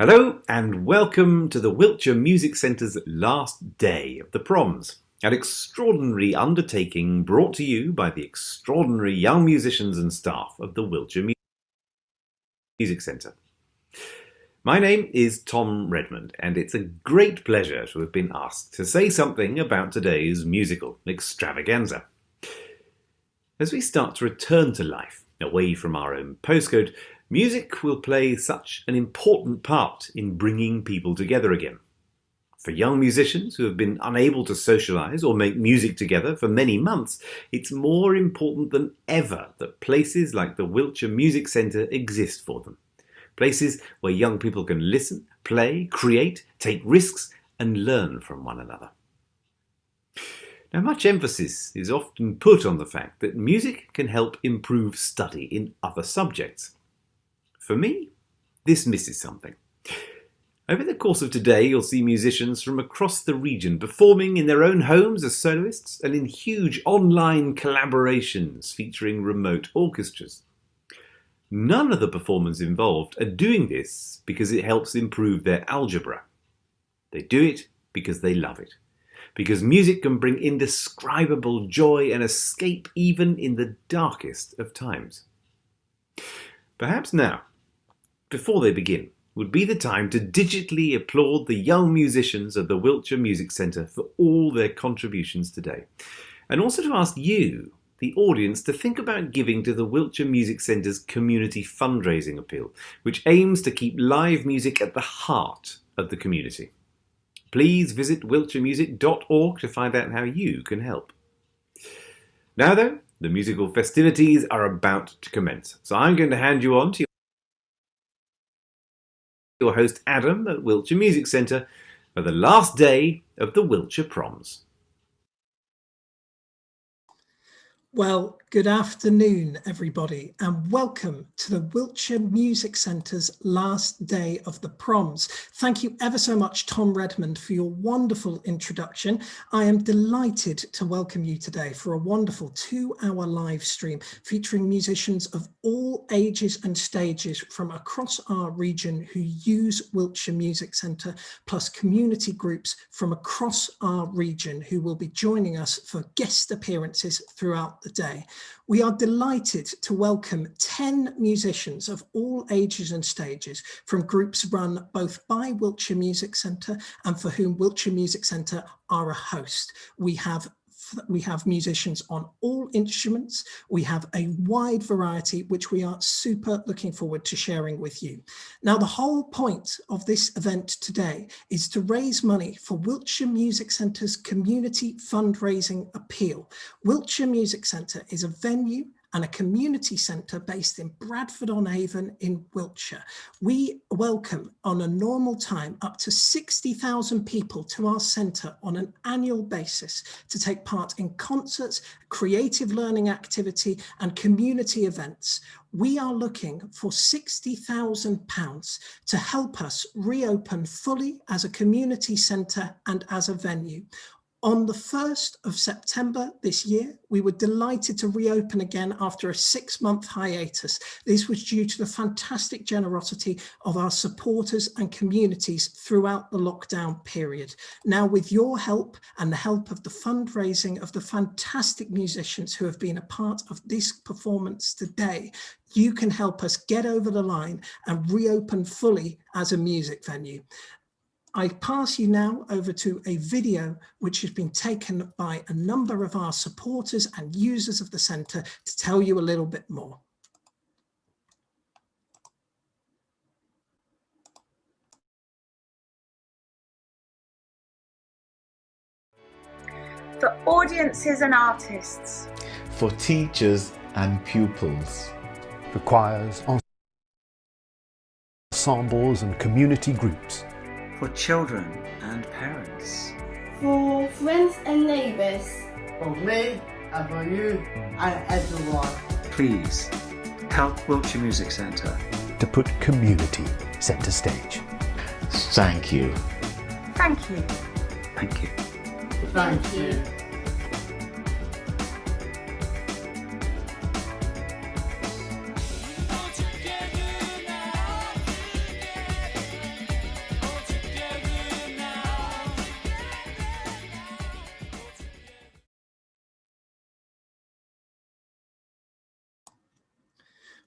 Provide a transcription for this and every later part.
Hello and welcome to the Wiltshire Music Centre's last day of the Proms, an extraordinary undertaking brought to you by the extraordinary young musicians and staff of the Wiltshire Music Centre. My name is Tom Redmond and it's a great pleasure to have been asked to say something about today's musical extravaganza. As we start to return to life, away from our own postcode, music will play such an important part in bringing people together again. For young musicians who have been unable to socialise or make music together for many months, it's more important than ever that places like the Wiltshire Music Centre exist for them. Places where young people can listen, play, create, take risks and learn from one another. Now, much emphasis is often put on the fact that music can help improve study in other subjects. For me, this misses something. Over the course of today, you'll see musicians from across the region performing in their own homes as soloists and in huge online collaborations featuring remote orchestras. None of the performers involved are doing this because it helps improve their algebra. They do it because they love it. Because music can bring indescribable joy and escape even in the darkest of times. Perhaps now, before they begin, would be the time to digitally applaud the young musicians of the Wiltshire Music Centre for all their contributions today. And also to ask you, the audience, to think about giving to the Wiltshire Music Centre's community fundraising appeal, which aims to keep live music at the heart of the community. Please visit wiltshiremusic.org to find out how you can help. Now though, the musical festivities are about to commence, so I'm going to hand you on to your host Adam at Wiltshire Music Centre for the last day of the Wiltshire Proms. Well, good afternoon, everybody, and welcome to the Wiltshire Music Centre's last day of the Proms. Thank you ever so much, Tom Redmond, for your wonderful introduction. I am delighted to welcome you today for a wonderful 2-hour live stream featuring musicians of all ages and stages from across our region who use Wiltshire Music Centre, plus community groups from across our region who will be joining us for guest appearances throughout the day. We are delighted to welcome 10 musicians of all ages and stages from groups run both by Wiltshire Music Centre and for whom Wiltshire Music Centre are a host. We have musicians on all instruments. We have a wide variety, which we are super looking forward to sharing with you. Now, the whole point of this event today is to raise money for Wiltshire Music Centre's community fundraising appeal. Wiltshire Music Centre is a venue and a community centre based in Bradford-on-Avon in Wiltshire. We welcome on a normal time up to 60,000 people to our centre on an annual basis to take part in concerts, creative learning activity and community events. We are looking for £60,000 to help us reopen fully as a community centre and as a venue. On the 1st of September this year, we were delighted to reopen again after a 6-month hiatus. This was due to the fantastic generosity of our supporters and communities throughout the lockdown period. Now, with your help and the help of the fundraising of the fantastic musicians who have been a part of this performance today, you can help us get over the line and reopen fully as a music venue. I pass you now over to a video which has been taken by a number of our supporters and users of the centre to tell you a little bit more. For audiences and artists. For teachers and pupils. For choirs, ensembles and community groups. For children and parents. For friends and neighbours. For me and for you and everyone. Please help Wiltshire Music Centre to put community centre stage. Thank you. Thank you. Thank you. Thank you.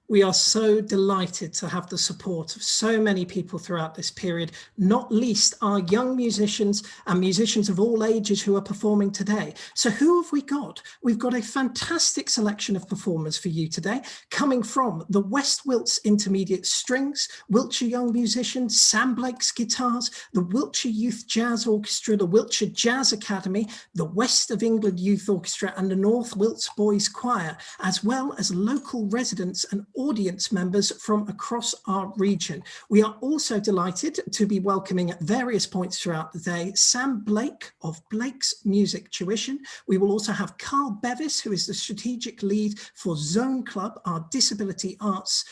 We are so delighted to have the support of so many people throughout this period, not least our young musicians and musicians of all ages who are performing today. So who have we got? We've got a fantastic selection of performers for you today, coming from the West Wilts Intermediate Strings, Wiltshire Young Musicians, Sam Blake's Guitars, the Wiltshire Youth Jazz Orchestra, the Wiltshire Jazz Academy, the West of England Youth Orchestra and the North Wilts Boys Choir, as well as local residents and audience members from across our region. We are also delighted to be welcoming at various points throughout the day Sam Blake of Blake's Music Tuition. We will also have Carl Bevis, who is the strategic lead for Zone Club, our disability arts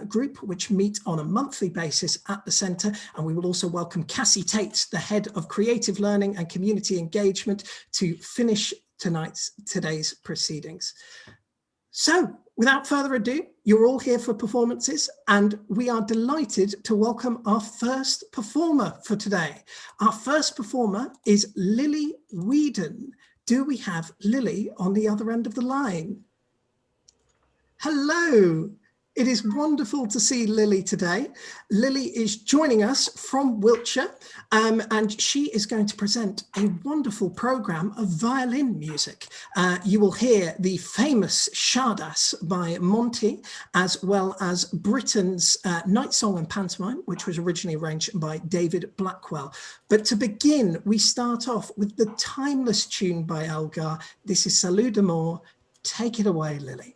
group, which meet on a monthly basis at the centre. And we will also welcome Cassie Tate, the head of creative learning and community engagement, to finish today's proceedings. So, without further ado, you're all here for performances, and we are delighted to welcome our first performer for today. Our first performer is Lily Whedon. Do we have Lily on the other end of the line? Hello. It is wonderful to see Lily today. Lily is joining us from Wiltshire, and she is going to present a wonderful programme of violin music. You will hear the famous Chardas by Monty, as well as Britain's Night Song and Pantomime, which was originally arranged by David Blackwell. But to begin, we start off with the timeless tune by Elgar. This is Salut d'Amour. Take it away, Lily.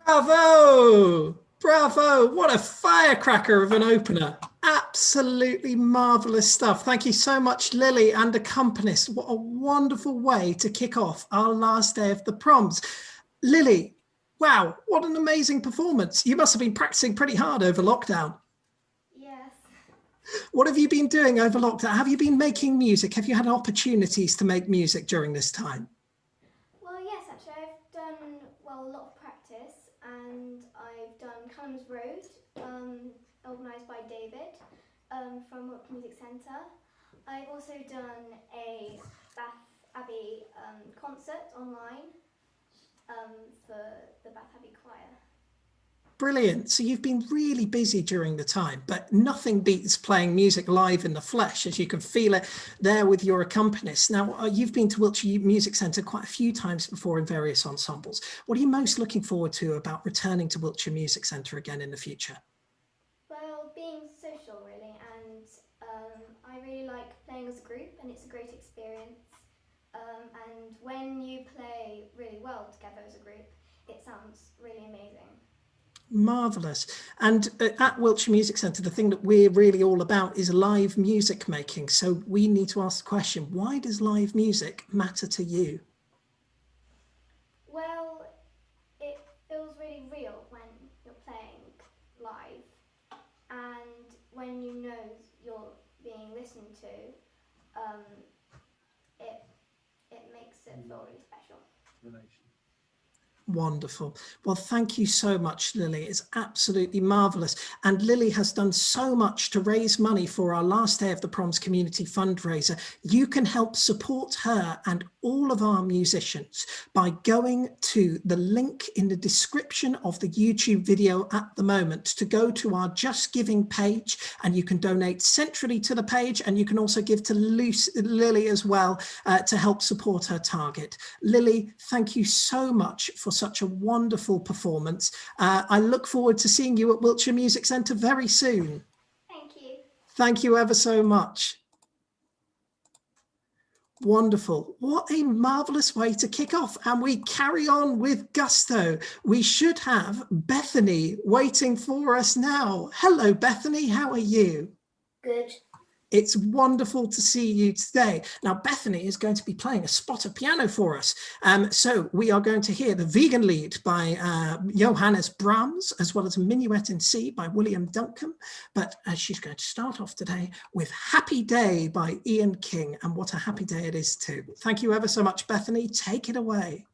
Bravo! Bravo! What a firecracker of an opener. Absolutely marvellous stuff. Thank you so much, Lily and accompanist. What a wonderful way to kick off our last day of the proms. Lily, wow, what an amazing performance. You must have been practicing pretty hard over lockdown. Yes. What have you been doing over lockdown? Have you been making music? Have you had opportunities to make music during this time? Well, yes, actually, I've done, well, a lot of practice, and I've done Callum's Road, organised by David from Wiltshire Music Centre. I've also done a Bath Abbey concert online for the Bath Abbey Choir. Brilliant. So you've been really busy during the time, but nothing beats playing music live in the flesh, as you can feel it there with your accompanist. Now, you've been to Wiltshire Music Centre quite a few times before in various ensembles. What are you most looking forward to about returning to Wiltshire Music Centre again in the future? Well, being social, really, and I really like playing as a group, and it's a great experience. And when you play really well together as a group, it sounds really amazing. Marvellous. And at Wiltshire Music Centre, the thing that we're really all about is live music making. So we need to ask the question, why does live music matter to you? Well, it feels really real when you're playing live, and when you know you're being listened to, it makes it feel really special. Wonderful. Well, thank you so much, Lily. It's absolutely marvellous. And Lily has done so much to raise money for our last day of the Proms community fundraiser. You can help support her and all of our musicians by going to the link in the description of the YouTube video at the moment to go to our Just Giving page, and you can donate centrally to the page, and you can also give to Lily as well to help support her target. Lily, thank you so much for such a wonderful performance. I look forward to seeing you at Wiltshire Music Centre very soon. Thank you. Thank you ever so much. Wonderful. What a marvellous way to kick off. And we carry on with gusto. We should have Bethany waiting for us now. Hello, Bethany. How are you? Good. It's wonderful to see you today. Now, Bethany is going to be playing a spot of piano for us. So we are going to hear the Vegan Lied by Johannes Brahms, as well as Minuet in C by William Duncan. But she's going to start off today with Happy Day by Ian King. And what a happy day it is too. Thank you ever so much, Bethany. Take it away.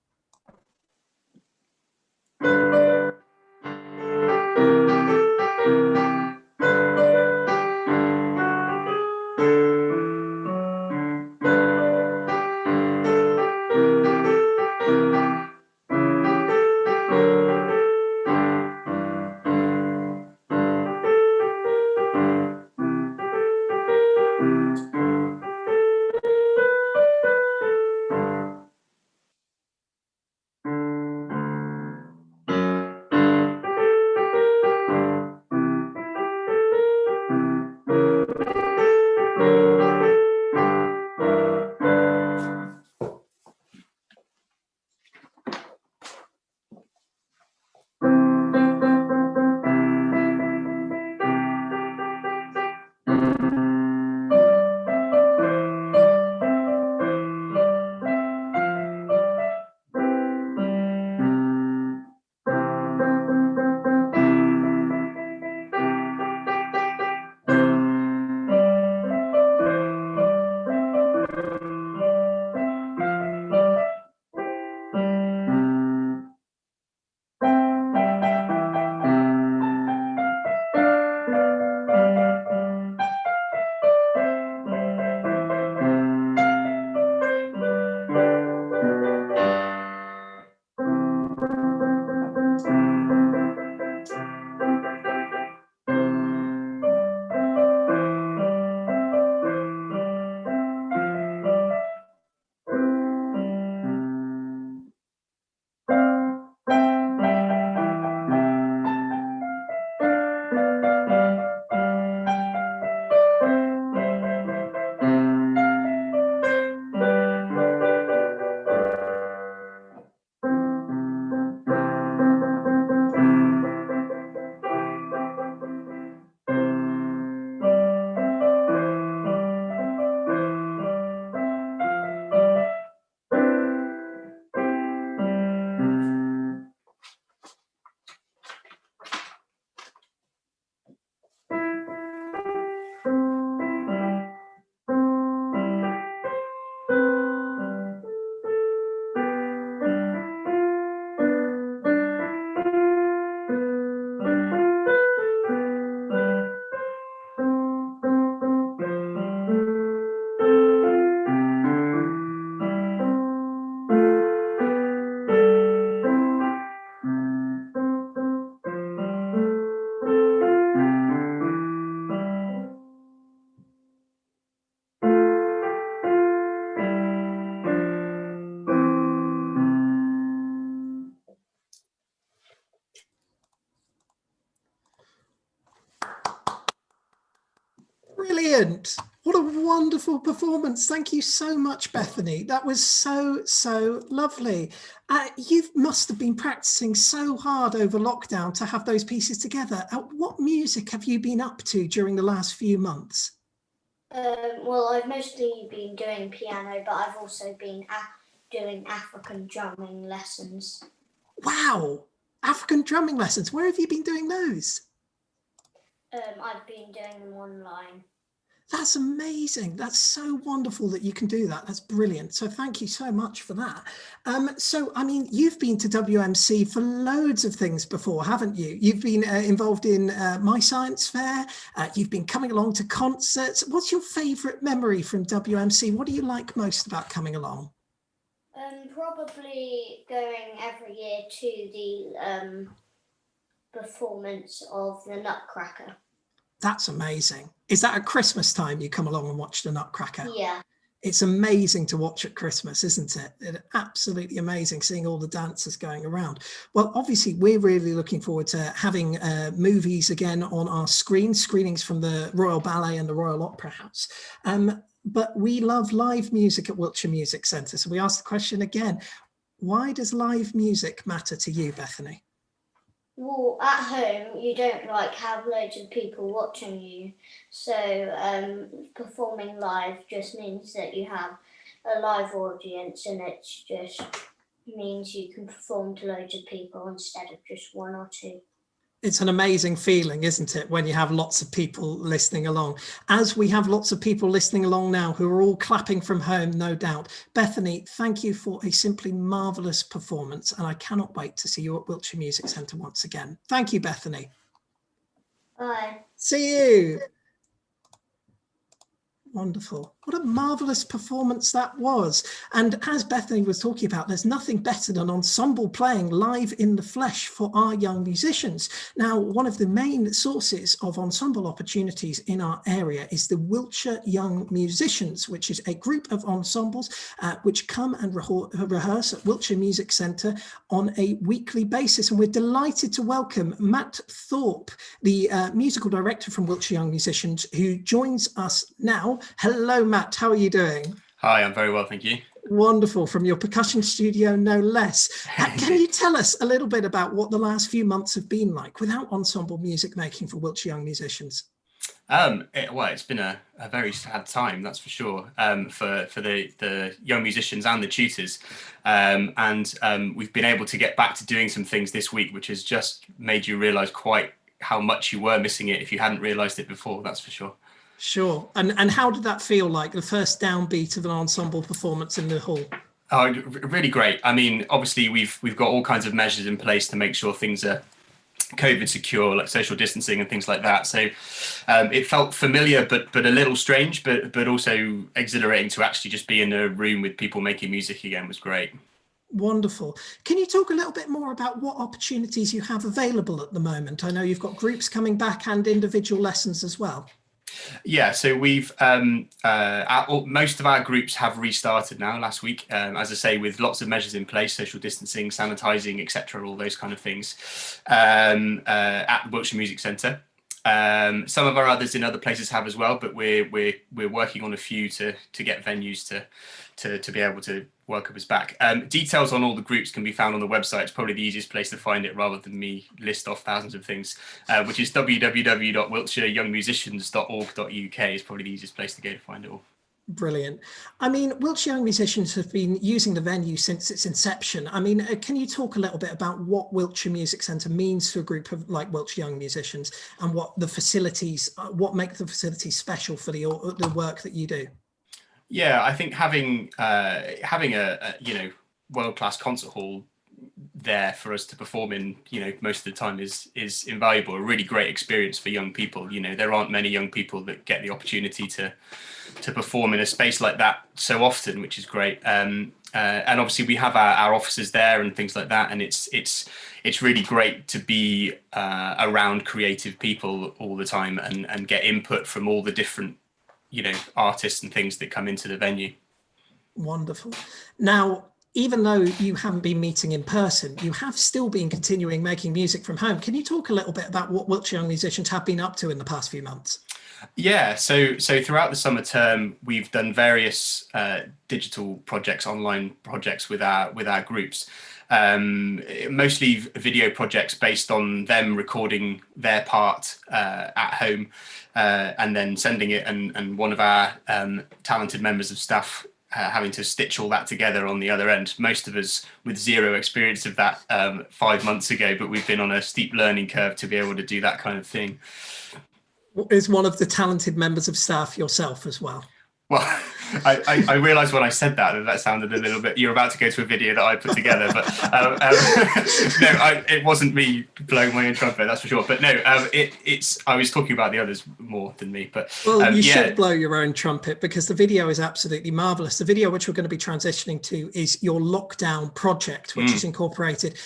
brilliant. What a wonderful performance. Thank you so much, Bethany. That was so lovely. You must have been practicing so hard over lockdown to have those pieces together. What music have you been up to during the last few months? Well, I've mostly been doing piano, but I've also been doing African drumming lessons. Wow, African drumming lessons. Where have you been doing those? I've been doing them online. That's amazing. That's so wonderful that you can do that. That's brilliant. So thank you so much for that. So, I mean, you've been to WMC for loads of things before, haven't you? You've been involved in My Science Fair. You've been coming along to concerts. What's your favourite memory from WMC? What do you like most about coming along? Probably going every year to the performance of the Nutcracker. That's amazing. Is that at Christmas time you come along and watch the Nutcracker? Yeah. It's amazing to watch at Christmas, isn't it? It's absolutely amazing seeing all the dancers going around. Well, obviously, we're really looking forward to having movies again on our screenings from the Royal Ballet and the Royal Opera House. But we love live music at Wiltshire Music Centre. So we ask the question again, why does live music matter to you, Bethany? Well, at home, you don't have loads of people watching you. So performing live just means that you have a live audience, and it just means you can perform to loads of people instead of just one or two. It's an amazing feeling, isn't it, when you have lots of people listening along, as we have lots of people listening along now who are all clapping from home, no doubt. Bethany, thank you for a simply marvellous performance, and I cannot wait to see you at Wiltshire Music Centre once again. Thank you, Bethany. Bye. See you. Wonderful. What a marvellous performance that was. And as Bethany was talking about, there's nothing better than ensemble playing live in the flesh for our young musicians. Now, one of the main sources of ensemble opportunities in our area is the Wiltshire Young Musicians, which is a group of ensembles which come and rehearse at Wiltshire Music Centre on a weekly basis. And we're delighted to welcome Matt Thorpe, the musical director from Wiltshire Young Musicians, who joins us now. Hello, Matt. How are you doing? Hi, I'm very well, thank you. Wonderful. From your percussion studio, no less. Can you tell us a little bit about what the last few months have been like without ensemble music making for Wiltshire Young Musicians? It's been a very sad time, that's for sure, for the young musicians and the tutors. We've been able to get back to doing some things this week, which has just made you realise quite how much you were missing it if you hadn't realised it before, that's for sure. Sure. And how did that feel like, the first downbeat of an ensemble performance in the hall? Oh, really great. I mean, obviously, we've got all kinds of measures in place to make sure things are COVID secure, like social distancing and things like that. So it felt familiar, but a little strange, but also exhilarating to actually just be in a room with people making music again was great. Wonderful. Can you talk a little bit more about what opportunities you have available at the moment? I know you've got groups coming back and individual lessons as well. Yeah, so we've most of our groups have restarted now last week, as I say, with lots of measures in place, social distancing, sanitizing, etc., all those kind of things at the Wiltshire Music Centre. Some of our others in other places have as well, but we're working on a few to get venues to be able to welcome us back. Details on all the groups can be found on the website. It's probably the easiest place to find it rather than me list off thousands of things, which is www.wiltshireyoungmusicians.org.uk is probably the easiest place to go to find it all. Brilliant. I mean, Wiltshire Young Musicians have been using the venue since its inception. I mean, can you talk a little bit about what Wiltshire Music Centre means to a group of like Wiltshire Young Musicians, and what the facilities, what make the facilities special for the work that you do? Yeah, I think having a world-class concert hall there for us to perform in, most of the time is invaluable. A really great experience for young people. There aren't many young people that get the opportunity to perform in a space like that so often, which is great. And obviously we have our offices there and things like that, and it's really great to be around creative people all the time and get input from all the different artists and things that come into the venue. Wonderful. Now, even though you haven't been meeting in person, you have still been continuing making music from home. Can you talk a little bit about what Wiltshire Young Musicians have been up to in the past few months? Yeah, so throughout the summer term, we've done various digital projects, online projects with our groups. Mostly video projects based on them recording their part at home and then sending it, and one of our talented members of staff having to stitch all that together on the other end. Most of us with zero experience of that 5 months ago, but we've been on a steep learning curve to be able to do that kind of thing. Is one of the talented members of staff yourself as well? Well, I realised when I said that sounded a little bit, you're about to go to a video that I put together, but no, it wasn't me blowing my own trumpet, that's for sure. But no, I was talking about the others more than me. But well, you should blow your own trumpet, because the video is absolutely marvellous. The video which we're going to be transitioning to is your lockdown project, which has incorporated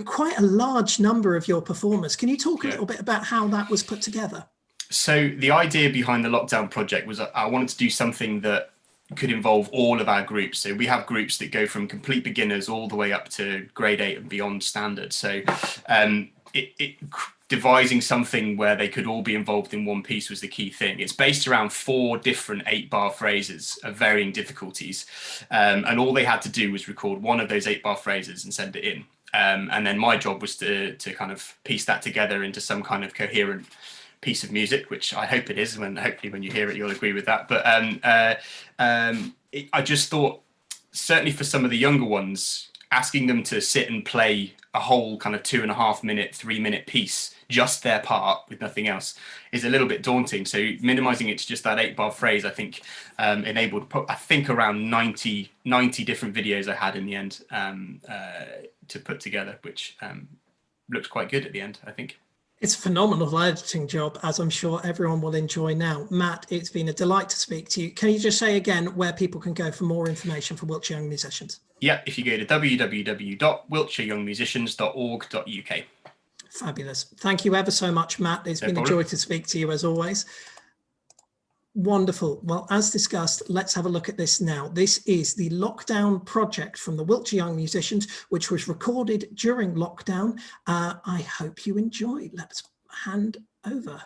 quite a large number of your performers. Can you talk a little bit about how that was put together? So the idea behind the lockdown project was I wanted to do something that could involve all of our groups. So we have groups that go from complete beginners all the way up to grade 8 and beyond standard. So devising something where they could all be involved in one piece was the key thing. It's based around 4 different 8-bar phrases of varying difficulties. And all they had to do was record one of those 8-bar phrases and send it in. And then my job was to kind of piece that together into some kind of coherent piece of music, which I hope it is. Hopefully when you hear it, you'll agree with that. But I just thought, certainly for some of the younger ones, asking them to sit and play a whole kind of 2.5 minute, 3 minute piece, just their part with nothing else, is a little bit daunting. So minimizing it to just that 8-bar phrase, I think enabled, I think, around 90 different videos I had in the end to put together, which looked quite good at the end, I think. It's a phenomenal editing job, as I'm sure everyone will enjoy now. Matt, it's been a delight to speak to you. Can you just say again where people can go for more information for Wiltshire Young Musicians? Yeah, if you go to www.wiltshireyoungmusicians.org.uk. Fabulous. Thank you ever so much, Matt. It's been a joy to speak to you as always. Wonderful. Well, as discussed, let's have a look at this now. This is the lockdown project from the Wiltshire Young Musicians, which was recorded during lockdown. I hope you enjoy. Let's hand over.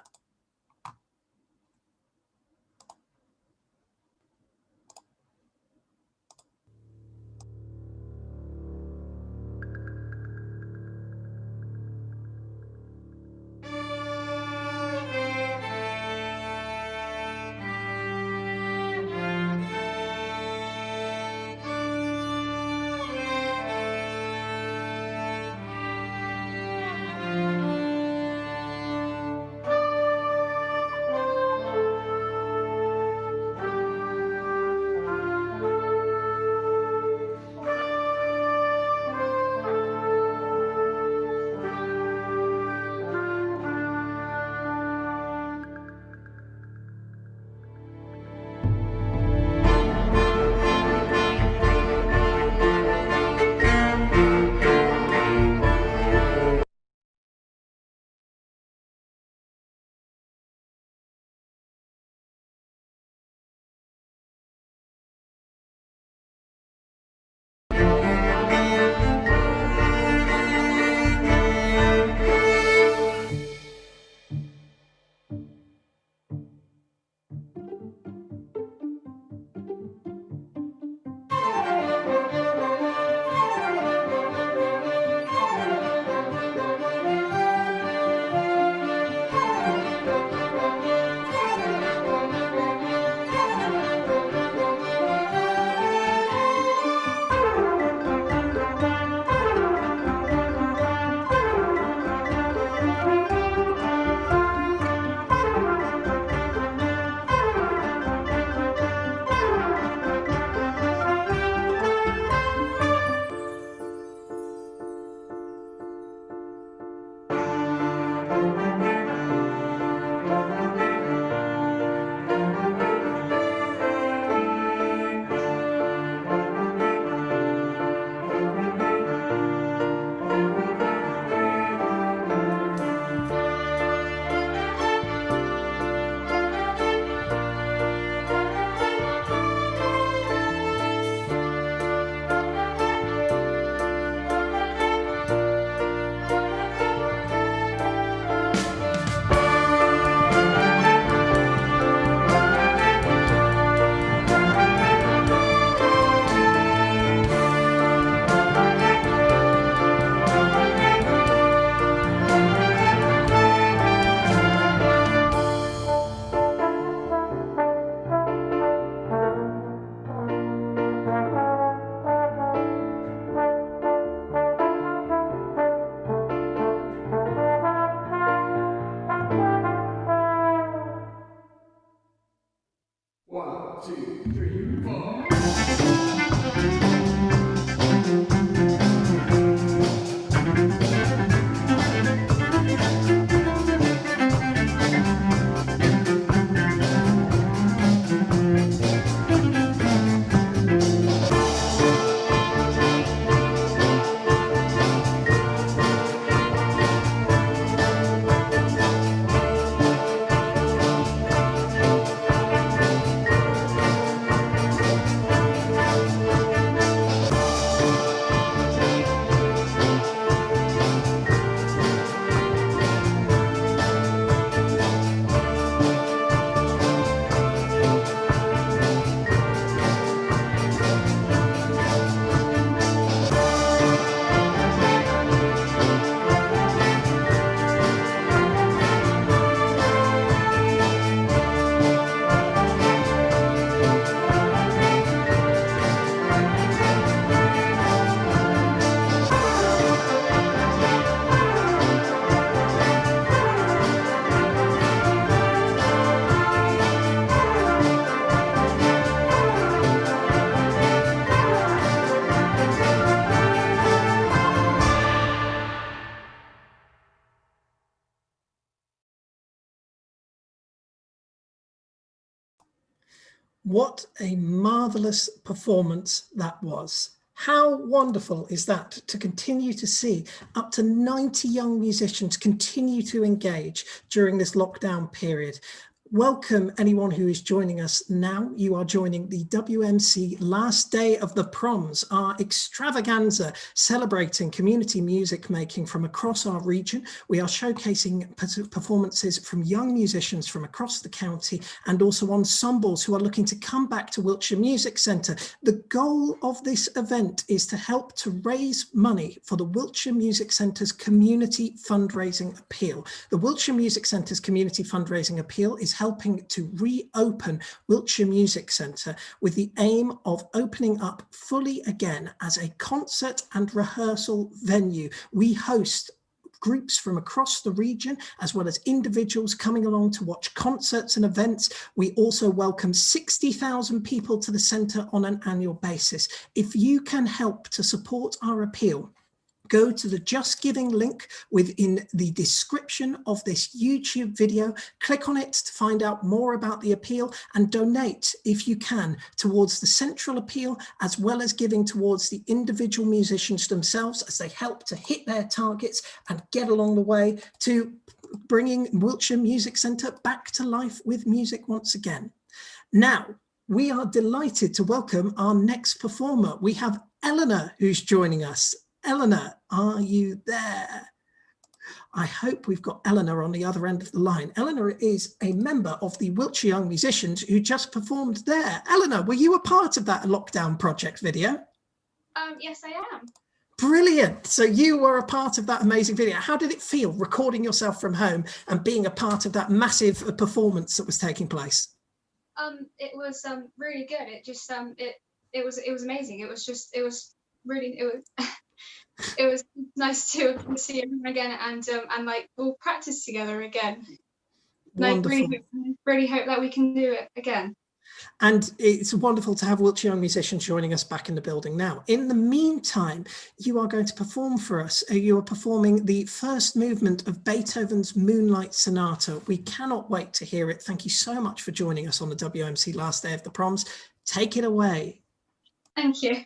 What a marvelous performance that was. How wonderful is that to continue to see up to 90 young musicians continue to engage during this lockdown period. Welcome anyone who is joining us now. You are joining the WMC last day of the Proms, our extravaganza celebrating community music making from across our region. We are showcasing performances from young musicians from across the county and also ensembles who are looking to come back to Wiltshire Music Centre. The goal of this event is to help to raise money for the Wiltshire Music Centre's community fundraising appeal. The Wiltshire Music Centre's community fundraising appeal is helping to reopen Wiltshire Music Centre with the aim of opening up fully again as a concert and rehearsal venue. We host groups from across the region, as well as individuals coming along to watch concerts and events. We also welcome 60,000 people to the centre on an annual basis. If you can help to support our appeal, go to the Just Giving link within the description of this YouTube video, click on it to find out more about the appeal and donate if you can towards the central appeal, as well as giving towards the individual musicians themselves as they help to hit their targets and get along the way to bringing Wiltshire Music Centre back to life with music once again. Now, we are delighted to welcome our next performer. We have Eleanor who's joining us. Eleanor, are you there? I hope we've got Eleanor on the other end of the line. Eleanor is a member of the Wiltshire Young Musicians who just performed there. Eleanor, were you a part of that lockdown project video? Yes, I am. Brilliant. So you were a part of that amazing video. How did it feel recording yourself from home and being a part of that massive performance that was taking place? It was really good. It just it was amazing. It was it was nice to see everyone again and like we'll practice together again. Wonderful. Like really hope that we can do it again. And it's wonderful to have Wiltshire Young Musicians joining us back in the building now. In the meantime, you are going to perform for us. You are performing the first movement of Beethoven's Moonlight Sonata. We cannot wait to hear it. Thank you so much for joining us on the WMC last day of the Proms. Take it away. Thank you.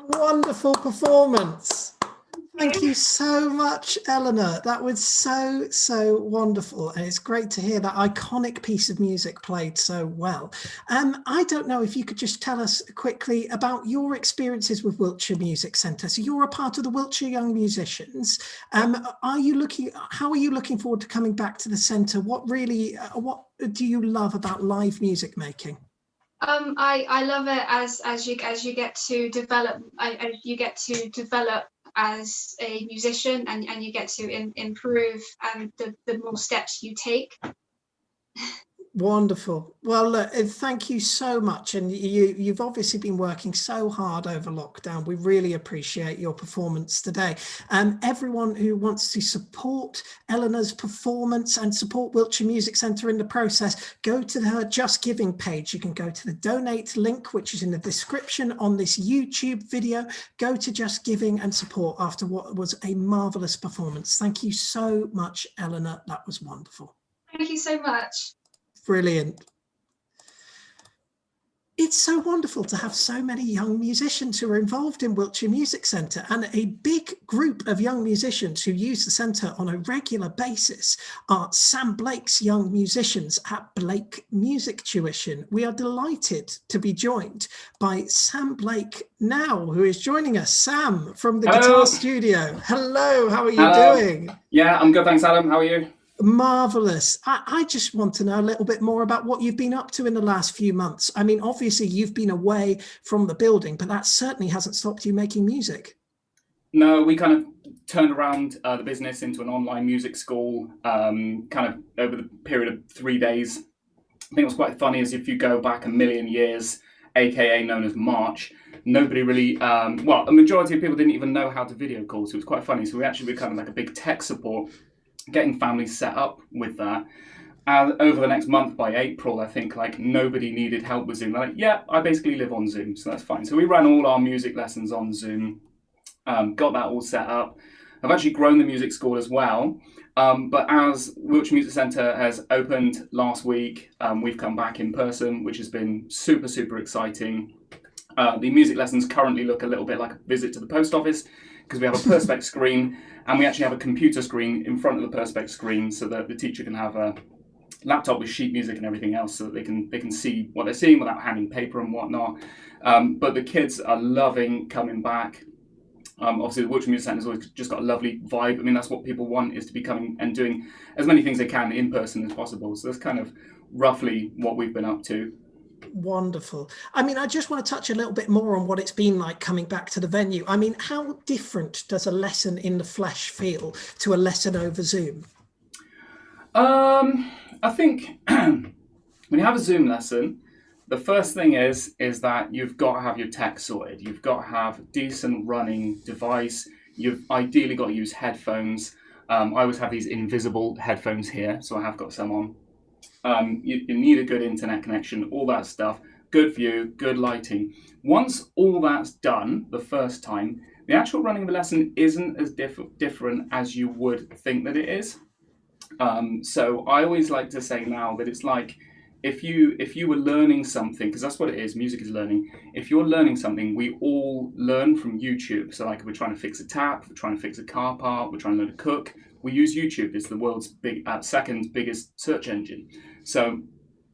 Wonderful performance. Thank you so much, Eleanor. That was so wonderful. And it's great to hear that iconic piece of music played so well. I don't know if you could just tell us quickly about your experiences with Wiltshire Music Centre. So you're a part of the Wiltshire Young Musicians. How are you looking forward to coming back to the centre? What do you love about live music making? I love it as you get to develop. As a musician, and you get to improve, and the more steps you take. Wonderful. Well, look, thank you so much. And you've obviously been working so hard over lockdown. We really appreciate your performance today. Everyone who wants to support Eleanor's performance and support Wiltshire Music Centre in the process, go to her Just Giving page. You can go to the donate link, which is in the description on this YouTube video. Go to Just Giving and support after what was a marvellous performance. Thank you so much, Eleanor. That was wonderful. Thank you so much. Brilliant. It's so wonderful to have so many young musicians who are involved in Wiltshire Music Centre, and a big group of young musicians who use the centre on a regular basis are Sam Blake's young musicians at Blake Music Tuition. We are delighted to be joined by Sam Blake now, who is joining us. Sam from the Guitar Studio. Hello, how are you doing? Yeah, I'm good, thanks, Adam. How are you? Marvelous. I just want to know a little bit more about what you've been up to in the last few months. I mean, obviously you've been away from the building, but that certainly hasn't stopped you making music. No, we kind of turned around the business into an online music school kind of over the period of 3 days. I think what's quite funny is if you go back a million years, aka known as March, nobody really, well, a majority of people didn't even know how to video call, so it was quite funny. So we actually were kind of like a big tech support, getting families set up with that. And over the next month, by April, I think like nobody needed help with Zoom. They're like, yeah, I basically live on Zoom, so that's fine. So we ran all our music lessons on Zoom, got that all set up. I've actually grown the music school as well. But as Wiltshire Music Centre has opened last week, we've come back in person, which has been super, super exciting. The music lessons currently look a little bit like a visit to the post office, because we have a Perspex screen, and we actually have a computer screen in front of the Perspex screen, so that the teacher can have a laptop with sheet music and everything else, so that they can see what they're seeing without handing paper and whatnot. But the kids are loving coming back. Obviously, the Wiltshire Music Centre has always just got a lovely vibe. I mean, that's what people want, is to be coming and doing as many things they can in person as possible. So that's kind of roughly what we've been up to. Wonderful. I mean, I just want to touch a little bit more on what it's been like coming back to the venue. I mean, how different does a lesson in the flesh feel to a lesson over Zoom? I think when you have a Zoom lesson, the first thing is that you've got to have your tech sorted. You've got to have a decent running device. You've ideally got to use headphones. I always have these invisible headphones here, so I have got some on. You need a good internet connection, all that stuff, good view, good lighting. Once all that's done the first time, the actual running of the lesson isn't as different as you would think that it is. So I always like to say now that it's like, if you were learning something, because that's what it is, music is learning. If you're learning something, we all learn from YouTube. So like if we're trying to fix a tap, if we're trying to fix a car part, we're trying to learn to cook, we use YouTube. It's the world's second biggest search engine. So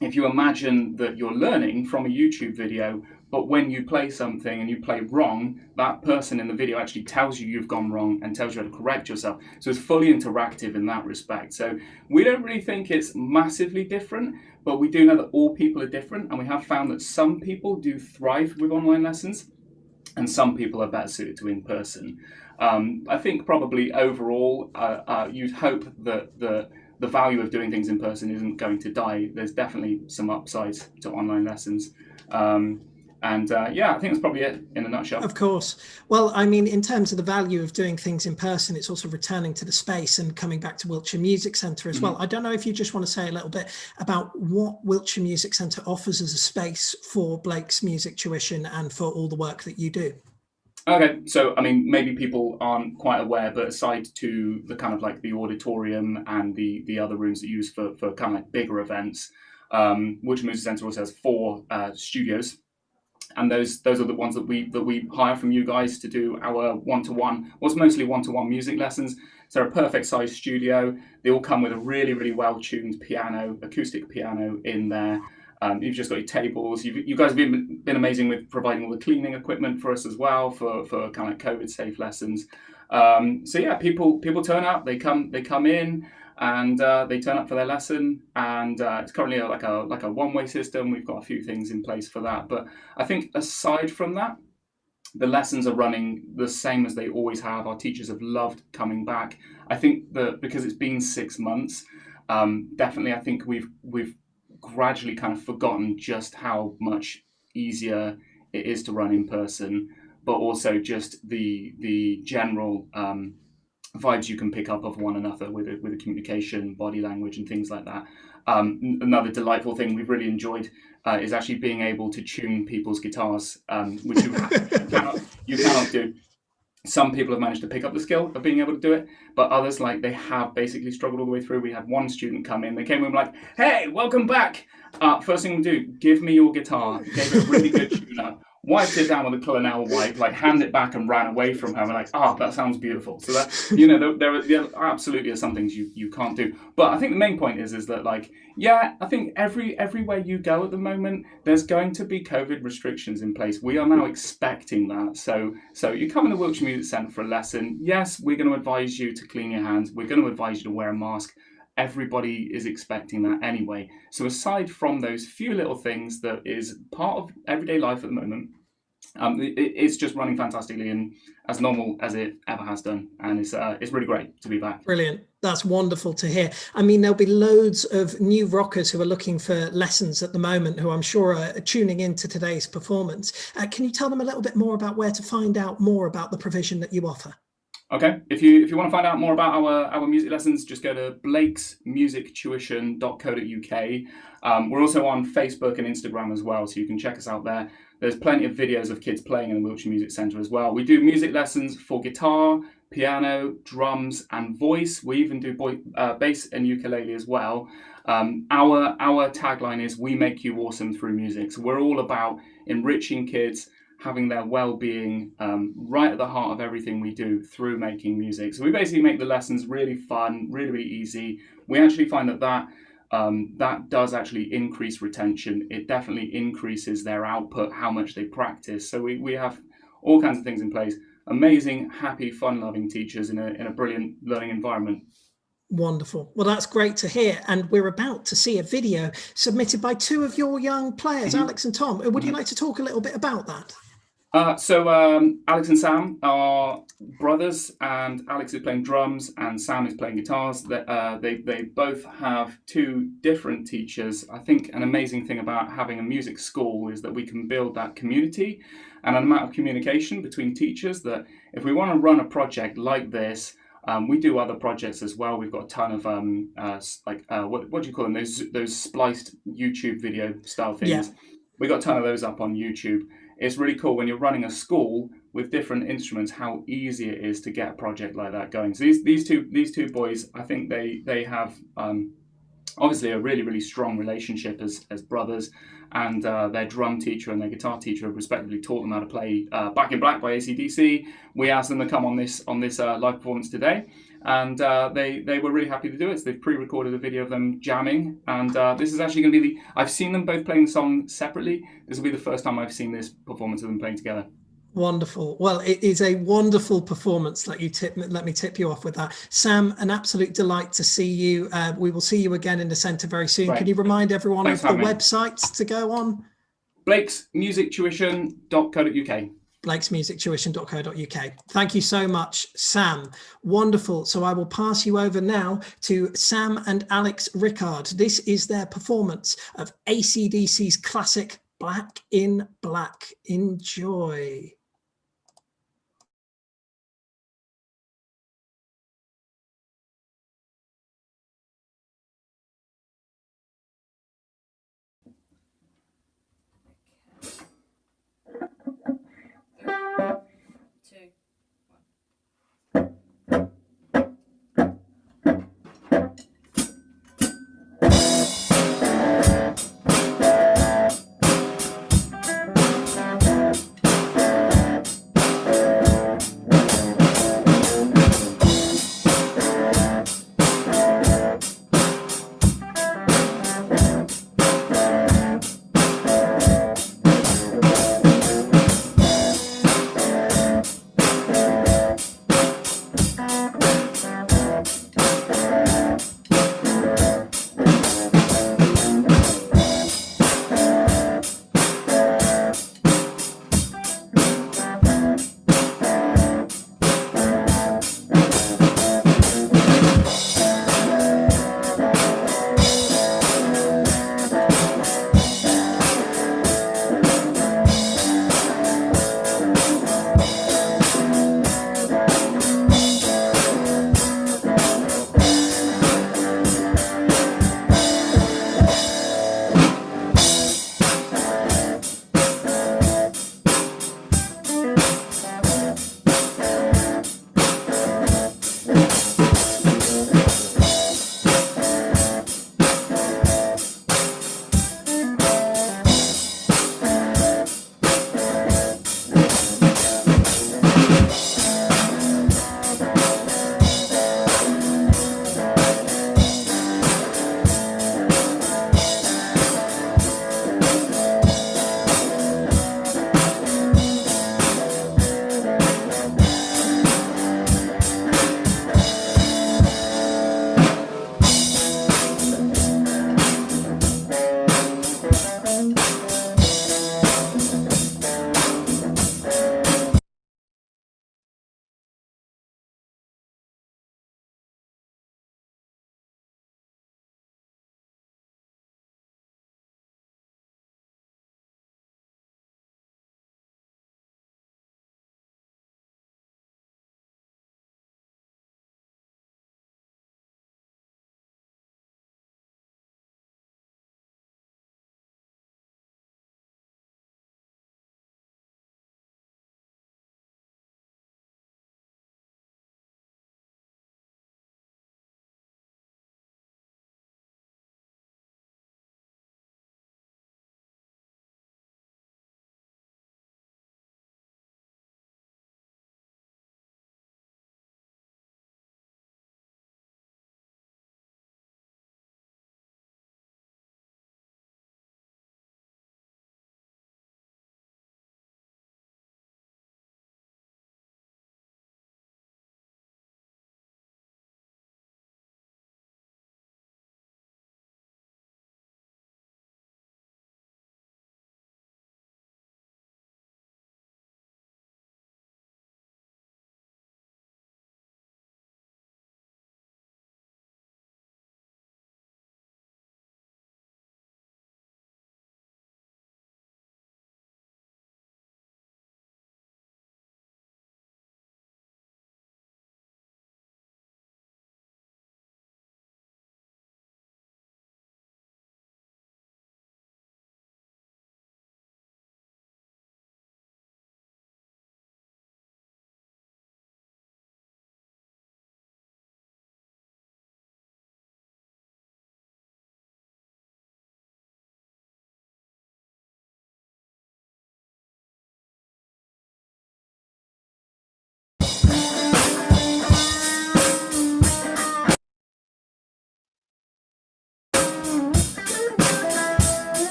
if you imagine that you're learning from a YouTube video, but when you play something and you play wrong, that person in the video actually tells you you've gone wrong and tells you how to correct yourself. So it's fully interactive in that respect. So we don't really think it's massively different, but we do know that all people are different. And we have found that some people do thrive with online lessons and some people are better suited to in-person. I think probably overall, you'd hope that the value of doing things in person isn't going to die. There's definitely some upsides to online lessons. Yeah, I think that's probably it in a nutshell. Of course. Well, I mean, in terms of the value of doing things in person, it's also returning to the space and coming back to Wiltshire Music Centre as well. I don't know if you just want to say a little bit about what Wiltshire Music Centre offers as a space for Blake's Music Tuition and for all the work that you do. Okay, so I mean, maybe people aren't quite aware, but aside to the kind of like the auditorium and the other rooms that you use for kind of like bigger events, Wiltshire Music Centre also has 4 studios. And those are the ones that we hire from you guys to do our one-to-one, well, it's mostly one-to-one music lessons. So they're a perfect size studio. They all come with a really, really well-tuned piano, acoustic piano in there. You've just got your tables. You guys have been amazing with providing all the cleaning equipment for us as well for kind of COVID-safe lessons. So yeah, people turn up. They come in and they turn up for their lesson. And it's currently like a one-way system. We've got a few things in place for that. But I think aside from that, the lessons are running the same as they always have. Our teachers have loved coming back. I think that because it's been 6 months, definitely I think we've gradually kind of forgotten just how much easier it is to run in person, but also just the general vibes you can pick up of one another with the communication, body language, and things like that. Another delightful thing we've really enjoyed is actually being able to tune people's guitars, which you cannot do. Some people have managed to pick up the skill of being able to do it, but others, like, they have basically struggled all the way through. We had one student come in, they came in like, "Hey, welcome back. First thing we do, give me your guitar." Gave it a really good tune up, wiped it down with a Colonel wipe, like handed it back and ran away from her. We're like, that sounds beautiful. So that, there absolutely are some things you can't do. But I think the main point is that, like, yeah, I think everywhere you go at the moment, there's going to be COVID restrictions in place. We are now expecting that. So you come in the Wiltshire Music Centre for a lesson. Yes, we're going to advise you to clean your hands. We're going to advise you to wear a mask. Everybody is expecting that anyway. So aside from those few little things that is part of everyday life at the moment, it's just running fantastically and as normal as it ever has done. And it's really great to be back. Brilliant. That's wonderful to hear. I mean, there'll be loads of new rockers who are looking for lessons at the moment, who I'm sure are tuning into today's performance. Can you tell them a little bit more about where to find out more about the provision that you offer? Okay, if you want to find out more about our music lessons, just go to blakesmusictuition.co.uk. We're also on Facebook and Instagram as well, so you can check us out there. There's plenty of videos of kids playing in the Wiltshire Music Centre as well. We do music lessons for guitar, piano, drums, and voice. We even do bass and ukulele as well. Our tagline is, "We make you awesome through music." So we're all about enriching kids, having their well-being right at the heart of everything we do through making music. So we basically make the lessons really fun, really, really easy. We actually find that does actually increase retention. It definitely increases their output, how much they practice. So we have all kinds of things in place. Amazing, happy, fun-loving teachers in a brilliant learning environment. Wonderful. Well, that's great to hear. And we're about to see a video submitted by two of your young players, Alex and Tom. Would you like to talk a little bit about that? So Alex and Sam are brothers, and Alex is playing drums and Sam is playing guitars. They both have two different teachers. I think an amazing thing about having a music school is that we can build that community and an amount of communication between teachers that if we want to run a project like this, we do other projects as well. We've got a ton of what do you call them? Those spliced YouTube video style things. Yeah. We got a ton of those up on YouTube. It's really cool when you're running a school with different instruments, how easy it is to get a project like that going. So these two boys, I think they have obviously a really, really strong relationship as brothers, and their drum teacher and their guitar teacher have respectively taught them how to play Back in Black by AC/DC. We asked them to come on this live performance today, and they were really happy to do it. So they've pre-recorded a video of them jamming, and this is actually going to be I've seen them both playing the song separately. This will be the first time I've seen this performance of them playing together. Wonderful. Well, it is a wonderful performance. Let me tip you off with that. Sam, an absolute delight to see you. We will see you again in the centre very soon. Right. Can you remind everyone of the websites to go on? blakesmusictuition.co.uk. blakesmusictuition.co.uk. Thank you so much, Sam. Wonderful. So I will pass you over now to Sam and Alex Rickard. This is their performance of AC/DC's classic Back in Black. Enjoy.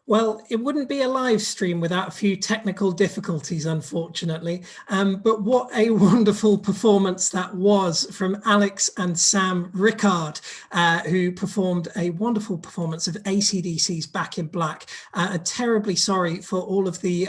Well, it wouldn't be a live stream without a few technical difficulties, unfortunately. But what a wonderful performance that was from Alex and Sam Rickard, who performed a wonderful performance of AC/DC's Back in Black. Terribly sorry for all of the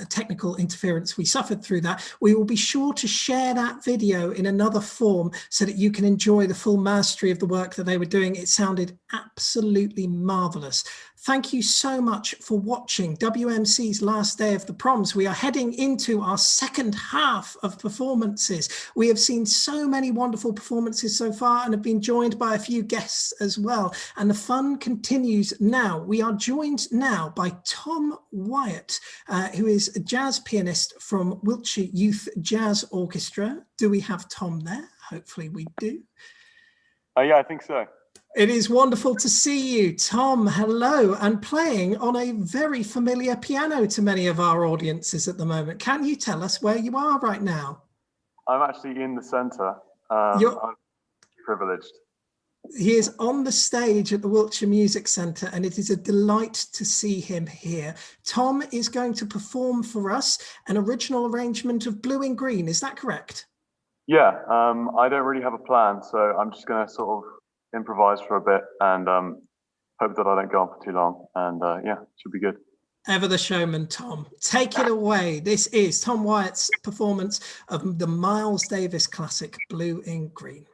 technical interference we suffered through that. We will be sure to share that video in another form so that you can enjoy the full mastery of the work that they were doing. It sounded absolutely marvelous. Thank you so much for watching WMC's last day of the Proms. We are heading into our second half of performances. We have seen so many wonderful performances so far and have been joined by a few guests as well. And the fun continues now. We are joined now by Tom Wyatt, who is a jazz pianist from Wiltshire Youth Jazz Orchestra. Do we have Tom there? Hopefully we do. Yeah, I think so. It is wonderful to see you, Tom. Hello, and playing on a very familiar piano to many of our audiences at the moment. Can you tell us where you are right now? I'm actually in the centre. I'm privileged. He is on the stage at the Wiltshire Music Centre, and it is a delight to see him here. Tom is going to perform for us an original arrangement of Blue in Green. Is that correct? Yeah, I don't really have a plan, so I'm just going to sort of improvise for a bit and hope that I don't go on for too long. And yeah, should be good. Ever the showman, Tom. Take it away. This is Tom Wyatt's performance of the Miles Davis classic, Blue in Green.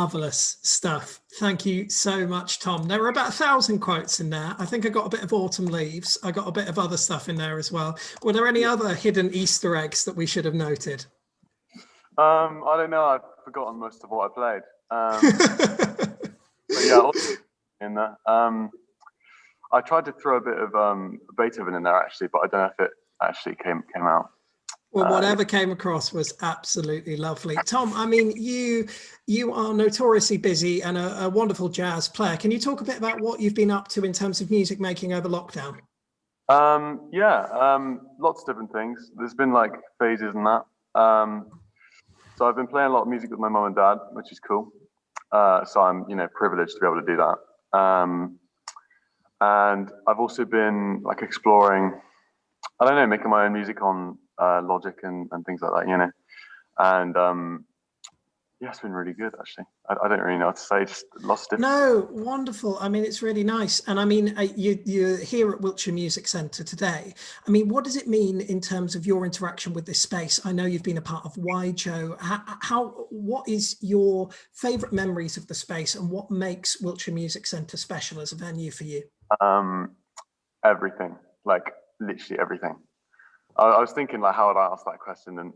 Marvelous stuff. Thank you so much, Tom. There were about 1,000 quotes in there. I think I got a bit of Autumn Leaves. I got a bit of other stuff in there as well. Were there any other hidden Easter eggs that we should have noted? I don't know. forgotten most of what I played. But yeah, also in there. I tried to throw a bit of Beethoven in there actually, but I don't know if it actually came out. Well, whatever came across was absolutely lovely. Tom, I mean, you are notoriously busy and a wonderful jazz player. Can you talk a bit about what you've been up to in terms of music making over lockdown? Lots of different things. There's been like phases and that. So I've been playing a lot of music with my mum and dad, which is cool. So I'm, privileged to be able to do that. And I've also been like exploring, I don't know, making my own music on Logic and things like that, And yeah, it's been really good actually. I don't really know what to say, just lots of different. No, wonderful. I mean, it's really nice. And I mean, you're here at Wiltshire Music Centre today. I mean, what does it mean in terms of your interaction with this space? I know you've been a part of YJO. What is your favourite memories of the space and what makes Wiltshire Music Centre special as a venue for you? Everything, like literally everything. I was thinking like, how would I ask that question? And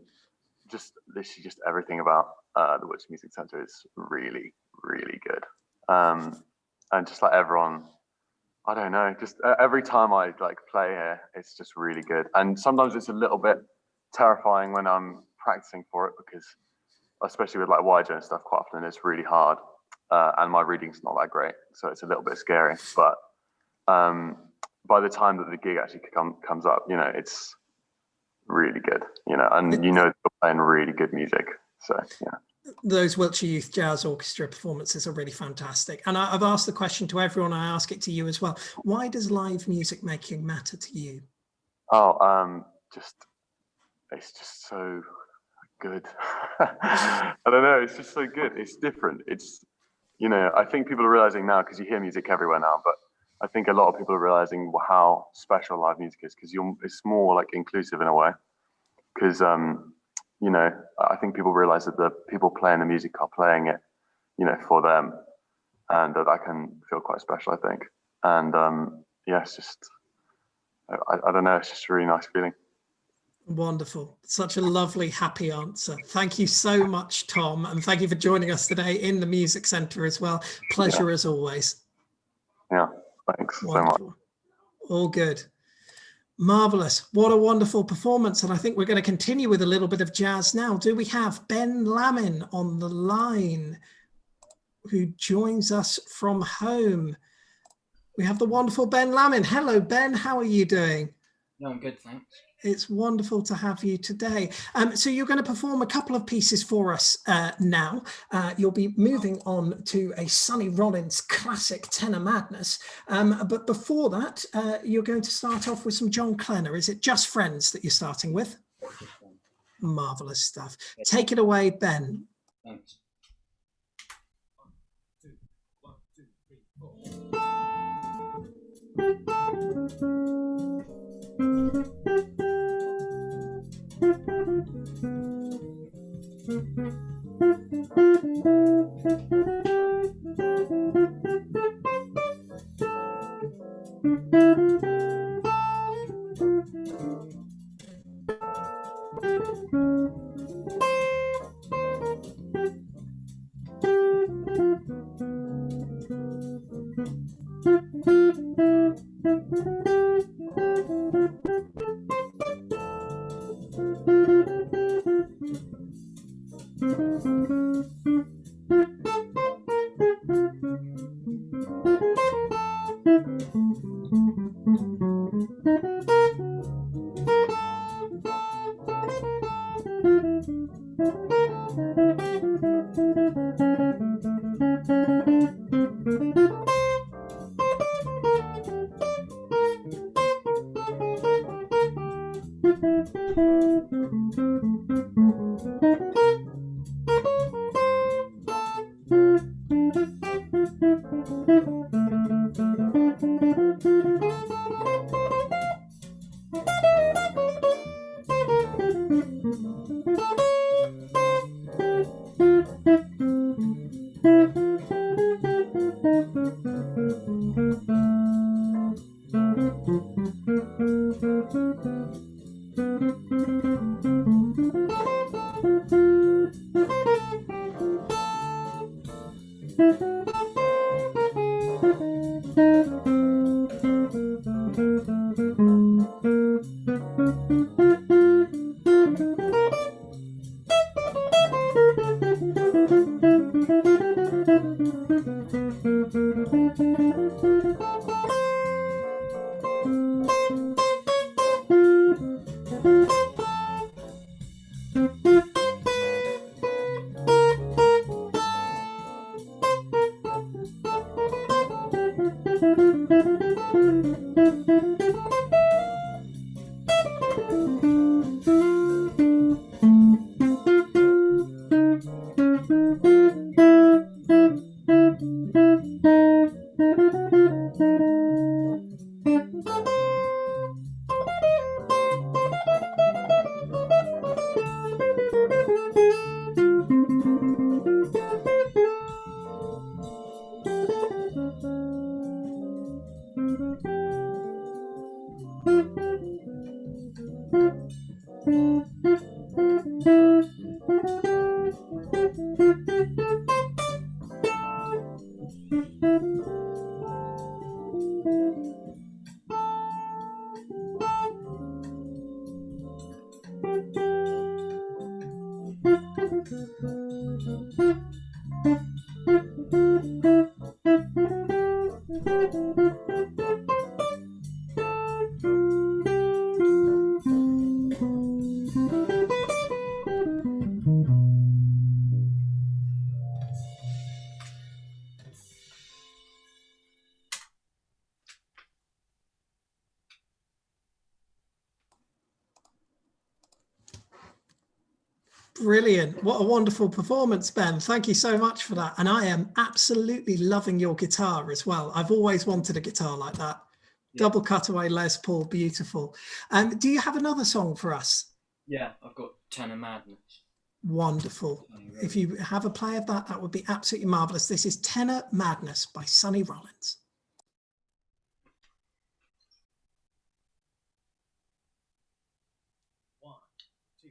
just literally just everything about the Wiltshire Music Centre is really, really good. And just like everyone, I don't know, just every time I like play here, it's just really good. And sometimes it's a little bit terrifying when I'm practicing for it because, especially with like YJO and stuff, quite often it's really hard. And my reading's not that great, so it's a little bit scary. But by the time that the gig actually comes up, it's really good, and you're playing really good music. So yeah. Those Wiltshire Youth Jazz Orchestra performances are really fantastic. And I've asked the question to everyone, I ask it to you as well. Why does live music making matter to you? It's just so good. I don't know, it's just so good. It's different. It's, I think people are realizing now, because you hear music everywhere now, but I think a lot of people are realizing how special live music is because it's more like inclusive in a way. Because, I think people realize that the people playing the music are playing it, for them. And that can feel quite special, I think. And it's just, I don't know, it's just a really nice feeling. Wonderful. Such a lovely, happy answer. Thank you so much, Tom. And thank you for joining us today in the Music Centre as well. Pleasure as always. Yeah, thanks so much. All good. Marvellous. What a wonderful performance. And I think we're going to continue with a little bit of jazz now. Do we have Ben Lammon on the line who joins us from home? We have the wonderful Ben Lammon. Hello, Ben. How are you doing? No, I'm good, thanks. It's wonderful to have you today. So you're going to perform a couple of pieces for us now. You'll be moving on to a Sonny Rollins classic, Tenor Madness. But before that, you're going to start off with some John Clenor. Is it Just Friends that you're starting with? Marvellous stuff. Take it away, Ben. Thanks. 1, 2, 3, 4. Brilliant. What a wonderful performance, Ben. Thank you so much for that. And I am absolutely loving your guitar as well. I've always wanted a guitar like that. Yeah. Double cutaway Les Paul, beautiful. Do you have another song for us? Yeah, I've got Tenor Madness. Wonderful. If you have a play of that, that would be absolutely marvellous. This is Tenor Madness by Sonny Rollins. One, two, three.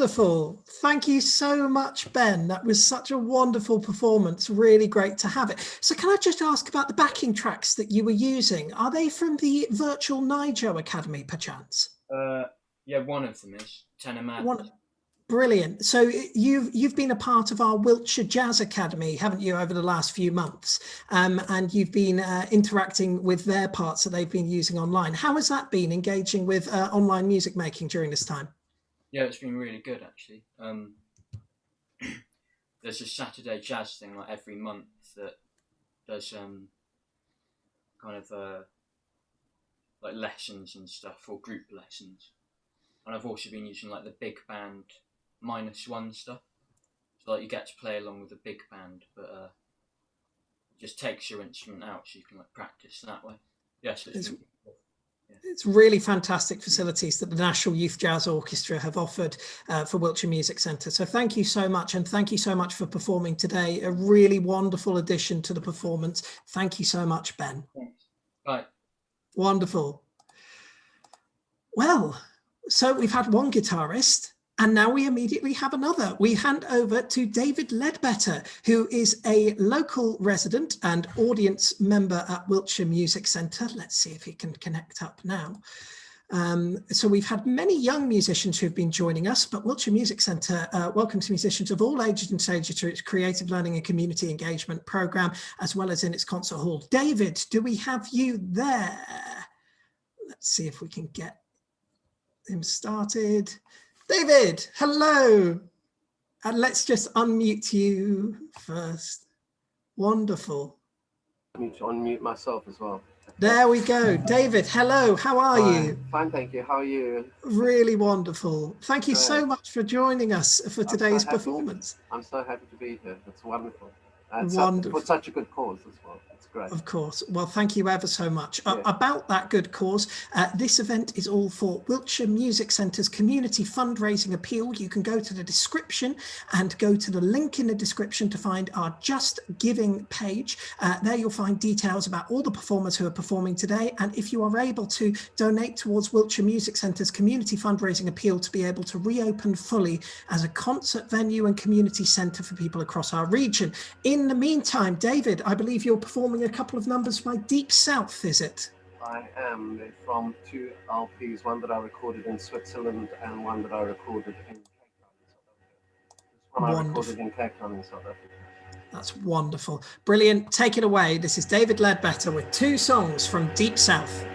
Wonderful. Thank you so much, Ben. That was such a wonderful performance. Really great to have it. So can I just ask about the backing tracks that you were using? Are they from the virtual Nijo Academy, perchance? Yeah, one of them is Tenor Madness. Brilliant. So you've been a part of our Wiltshire Jazz Academy, haven't you, over the last few months? And you've been interacting with their parts that they've been using online. How has that been, engaging with online music making during this time? Yeah, it's been really good, actually. There's a Saturday jazz thing like every month that does kind of like lessons and stuff, or group lessons. And I've also been using like the big band -1 stuff. So like you get to play along with the big band, but it just takes your instrument out so you can like practice that way. Yes, it's really fantastic facilities that the National Youth Jazz Orchestra have offered for Wiltshire Music Centre. So thank you so much, and thank you so much for performing today. A really wonderful addition to the performance. Thank you so much, Ben. Thanks. Bye. Wonderful. Well, so we've had one guitarist, and now we immediately have another. We hand over to David Ledbetter, who is a local resident and audience member at Wiltshire Music Centre. Let's see if he can connect up now. So we've had many young musicians who have been joining us, but Wiltshire Music Centre welcomes musicians of all ages and stages to its creative learning and community engagement programme, as well as in its concert hall. David, do we have you there? Let's see if we can get him started. David, hello. And let's just unmute you first. Wonderful. I need to unmute myself as well. There we go. David, hello. How are you? Fine, thank you. How are you? Really wonderful. Thank you so much for joining us for today's performance. I'm so happy to be here. It's wonderful. Wonderful. For such a good cause as well. Great. Of course. Well, thank you ever so much. About that good cause, this event is all for Wiltshire Music Centre's community fundraising appeal. You can go to the description and go to the link in the description to find our Just Giving page. There you'll find details about all the performers who are performing today. And if you are able to donate towards Wiltshire Music Centre's community fundraising appeal to be able to reopen fully as a concert venue and community centre for people across our region. In the meantime, David, I believe you're performing a couple of numbers by Deep South, is it? I am. They're from 2 LPs, one that I recorded in Switzerland and one that I recorded in Cape Town in South Africa. This one I recorded in Cape Town in South Africa. That's wonderful. Brilliant. Take it away. This is David Ledbetter with 2 songs from Deep South.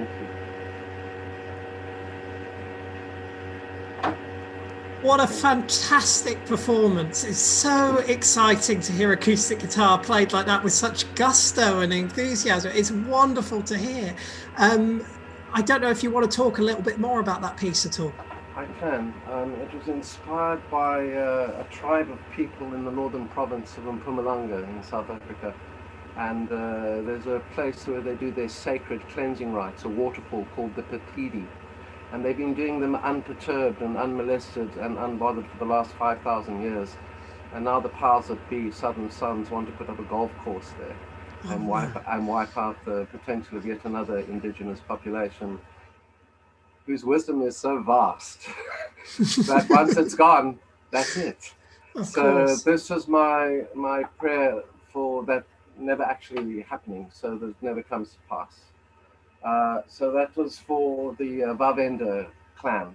Thank you. What a fantastic performance. It's so exciting to hear acoustic guitar played like that with such gusto and enthusiasm. It's wonderful to hear. I don't know if you want to talk a little bit more about that piece at all. I can. It was inspired by a tribe of people in the northern province of Mpumalanga in South Africa. And there's a place where they do their sacred cleansing rites, a waterfall called the Papidi. And they've been doing them unperturbed and unmolested and unbothered for the last 5,000 years. And now the powers that be, Southern Sons, want to put up a golf course there and wipe out the potential of yet another indigenous population whose wisdom is so vast that once it's gone, that's it. So this was my prayer for that never actually happening, so that it never comes to pass. So that was for the Vavenda clan.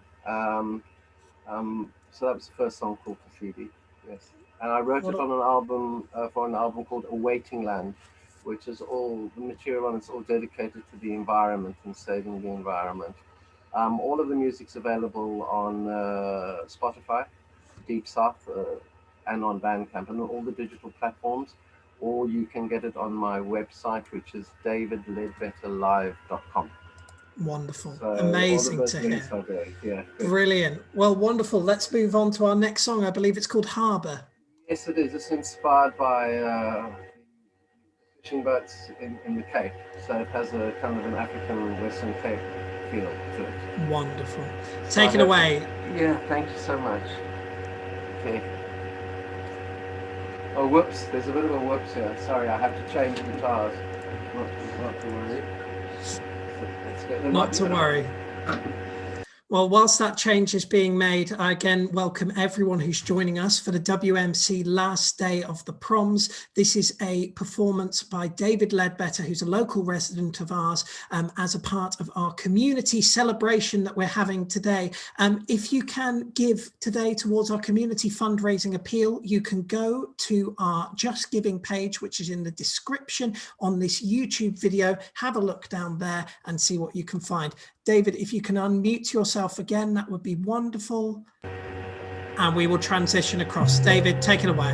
So that was the first song called Papidi, yes. And I wrote it on an album, for an album called Awaiting Land, which is all, the material on it's all dedicated to the environment and saving the environment. All of the music's available on Spotify, Deep South, and on Bandcamp, and all the digital platforms. Or you can get it on my website, which is davidledbetterlive.com. Wonderful. So amazing to hear. Yeah, brilliant. Well, wonderful. Let's move on to our next song. I believe it's called Harbour. Yes, it is. It's inspired by fishing boats in the Cape. So it has a kind of an African Western Cape feel to it. Wonderful. Take it away. Yeah, thank you so much. Okay. Oh, whoops, there's a bit of a whoops here. Sorry, I have to change guitars. Not to worry. Not to worry. Well, whilst that change is being made, I again welcome everyone who's joining us for the WMC last day of the Proms. This is a performance by David Ledbetter, who's a local resident of ours, as a part of our community celebration that we're having today. If you can give today towards our community fundraising appeal, you can go to our Just Giving page, which is in the description on this YouTube video. Have a look down there and see what you can find. David, if you can unmute yourself again, that would be wonderful. And we will transition across. David, take it away.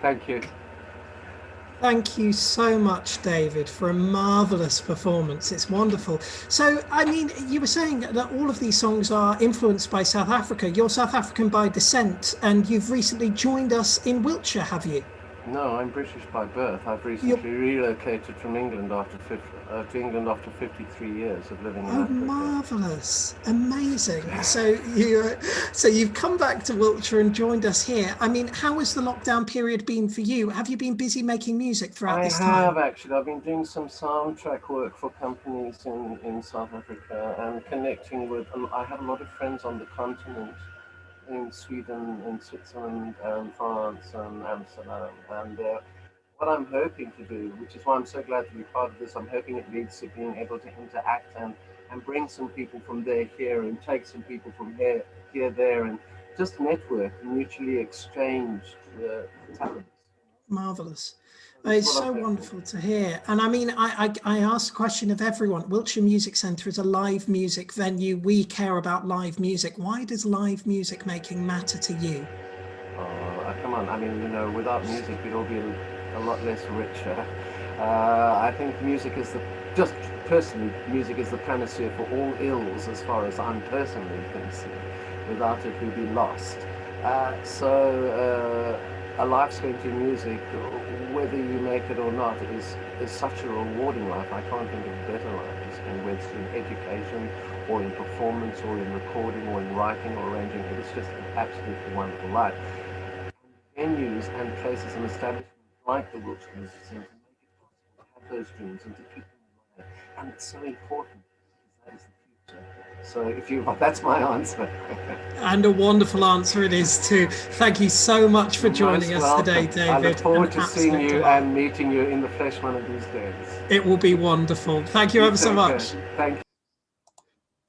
Thank you. Thank you so much, David, for a marvellous performance. It's wonderful. So, I mean, you were saying that all of these songs are influenced by South Africa. You're South African by descent, and you've recently joined us in Wiltshire, have you? No, I'm British by birth. I've recently relocated from England to England after 53 years of living in Africa. Marvellous. Amazing. So you've come back to Wiltshire and joined us here. I mean, how has the lockdown period been for you? Have you been busy making music throughout this time? I have, actually. I've been doing some soundtrack work for companies in South Africa and connecting with, I have a lot of friends on the continent, in Sweden, in Switzerland, and France, and Amsterdam. And what I'm hoping to do, which is why I'm so glad to be part of this, I'm hoping it leads to being able to interact and bring some people from there here, and take some people from here there, and just network and mutually exchange talents. Marvellous. It's so wonderful to hear. And I mean, I ask the question of everyone. Wiltshire Music Centre is a live music venue. We care about live music. Why does live music making matter to you? Come on. I mean, you know, without music, we'd all be a lot less richer. I think music is music is the panacea for all ills, as far as I'm personally concerned. Without it, we'd be lost. A life spent in music, whether you make it or not, is such a rewarding life. I can't think of a better life, whether it's in education or in performance or in recording or in writing or arranging. It is just an absolutely wonderful life. Venues and places and establishments like the Wiltshire Music Centre make it possible to have those dreams and to keep them alive. And it's so important, because that is the future. So that's my answer. And a wonderful answer it is too. Thank you so much for joining us today, David. I look forward to seeing you and meeting you in the flesh one of these days. It will be wonderful. Thank you ever so much. Thank you.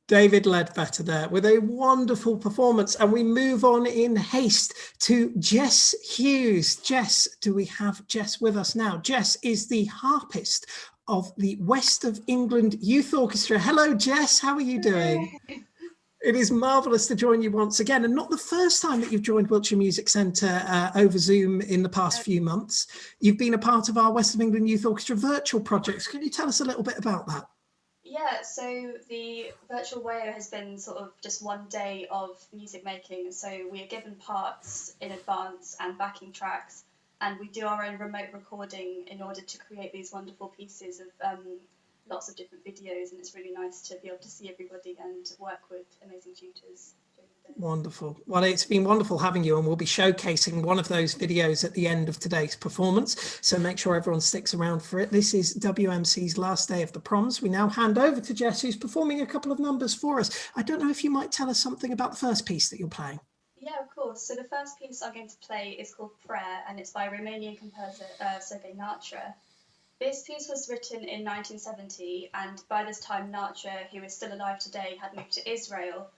David Ledbetter there with a wonderful performance. And we move on in haste to Jess Hughes. Jess, do we have Jess with us now? Jess is the harpist of the West of England Youth Orchestra. Hello, Jess. How are you doing? It is marvellous to join you once again, and not the first time that you've joined Wiltshire Music Centre over Zoom in the past few months. You've been a part of our West of England Youth Orchestra virtual projects. Can you tell us a little bit about that? Yeah, so the virtual WAO has been sort of just one day of music making. So we are given parts in advance and backing tracks, and we do our own remote recording in order to create these wonderful pieces of lots of different videos. And it's really nice to be able to see everybody and work with amazing tutors. Wonderful. Well, it's been wonderful having you, and we'll be showcasing one of those videos at the end of today's performance. So make sure everyone sticks around for it. This is WMC's last day of the Proms. We now hand over to Jess, who's performing a couple of numbers for us. I don't know if you might tell us something about the first piece that you're playing. Yeah, of course. So the first piece I'm going to play is called Prayer, and it's by Romanian composer Sergei Natra. This piece was written in 1970, and by this time Natra, who is still alive today, had moved to Israel.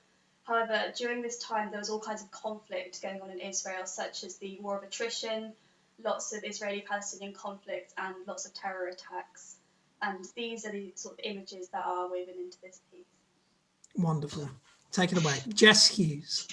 However, during this time, there was all kinds of conflict going on in Israel, such as the war of attrition, lots of Israeli-Palestinian conflict, and lots of terror attacks. And these are the sort of images that are woven into this piece. Wonderful. Take it away. Jess Hughes.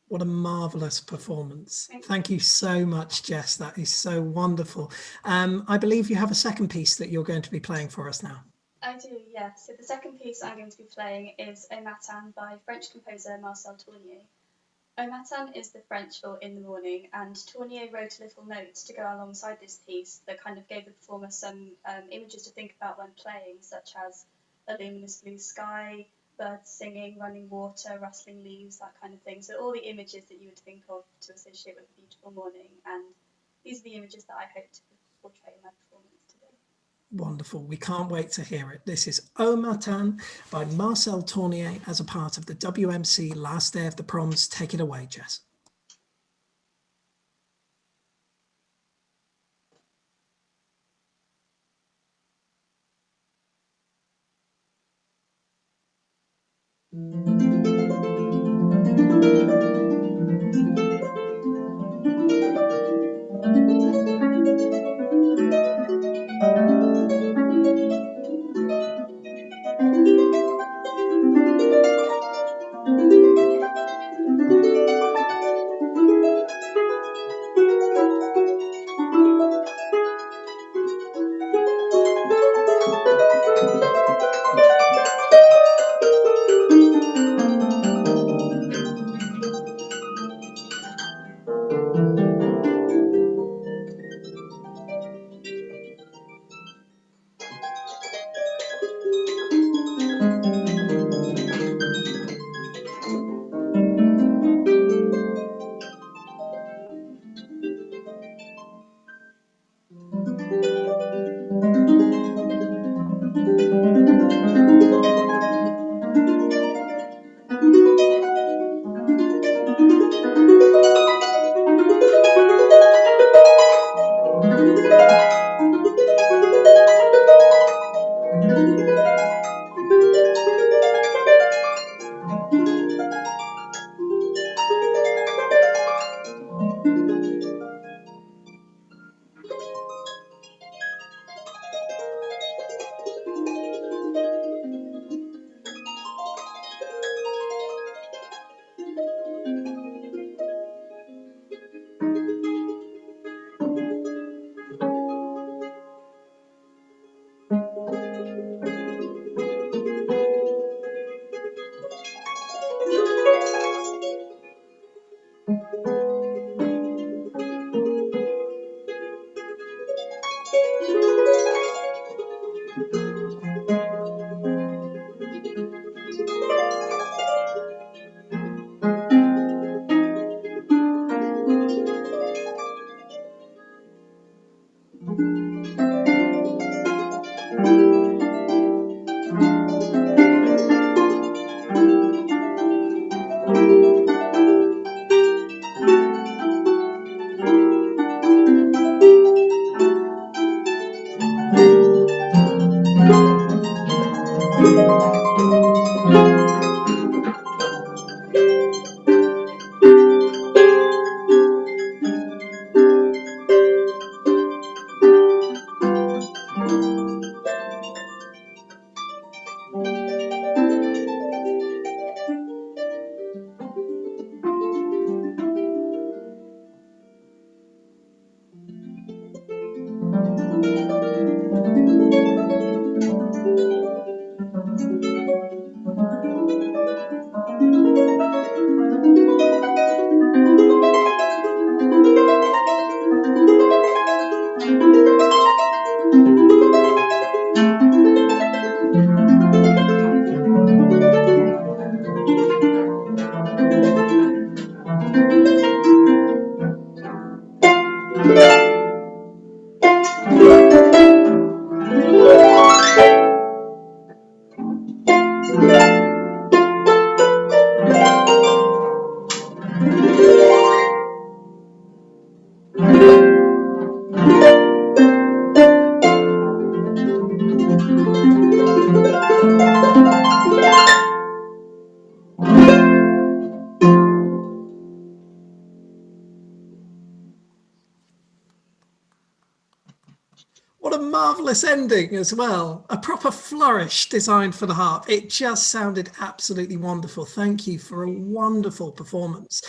What a marvellous performance. Thank you so much, Jess. That is so wonderful. I believe you have a second piece that you're going to be playing for us now. I do, yeah. So the second piece I'm going to be playing is Au Matin by French composer Marcel Tournier. Au Matin is the French for in the morning, and Tournier wrote a little note to go alongside this piece that kind of gave the performer some images to think about when playing, such as a luminous blue sky, birds singing, running water, rustling leaves, that kind of thing. So all the images that you would think of to associate with a beautiful morning, and these are the images that I hope to portray in my performance today. Wonderful. We can't wait to hear it. This is Au Matin by Marcel Tournier as a part of the WMC Last Day of the Proms. Take it away, Jess. marvellous ending as well. A proper flourish designed for the harp. It just sounded absolutely wonderful. Thank you for a wonderful performance.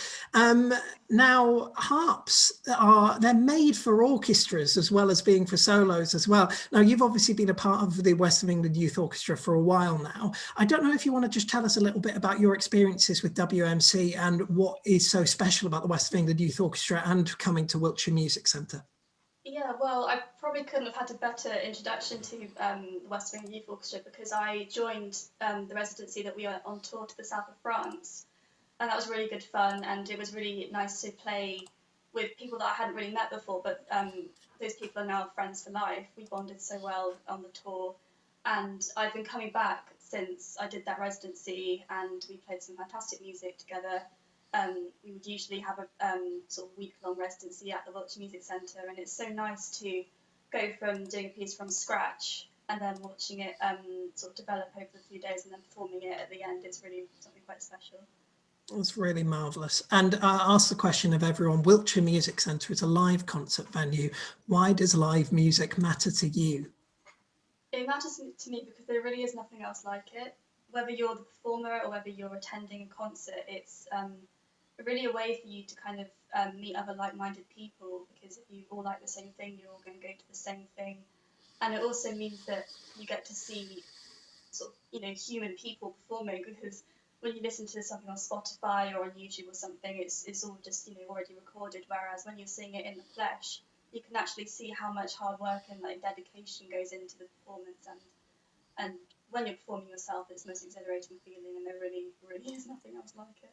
Now, harps they're made for orchestras as well as being for solos as well. Now, you've obviously been a part of the West of England Youth Orchestra for a while now. I don't know if you want to just tell us a little bit about your experiences with WMC and what is so special about the West of England Youth Orchestra and coming to Wiltshire Music Centre. Yeah, well, I probably couldn't have had a better introduction to the West of England Youth Orchestra because I joined the residency that we were on tour to the south of France. And that was really good fun, and it was really nice to play with people that I hadn't really met before, but those people are now friends for life. We bonded so well on the tour, and I've been coming back since I did that residency, and we played some fantastic music together. We would usually have a sort of week-long residency at the Wiltshire Music Centre, and it's so nice to go from doing a piece from scratch and then watching it sort of develop over a few days and then performing it at the end. It's really something quite special. It's really marvellous. And I ask the question of everyone, Wiltshire Music Centre is a live concert venue. Why does live music matter to you? It matters to me because there really is nothing else like it. Whether you're the performer or whether you're attending a concert, it's really a way for you to kind of meet other like-minded people, because if you all like the same thing, you're all going to go to the same thing. And it also means that you get to see sort of, human people performing, because when you listen to something on Spotify or on YouTube or something, it's all just already recorded. Whereas when you're seeing it in the flesh, you can actually see how much hard work and dedication goes into the performance. And when you're performing yourself, it's the most exhilarating feeling, and there really is nothing else like it.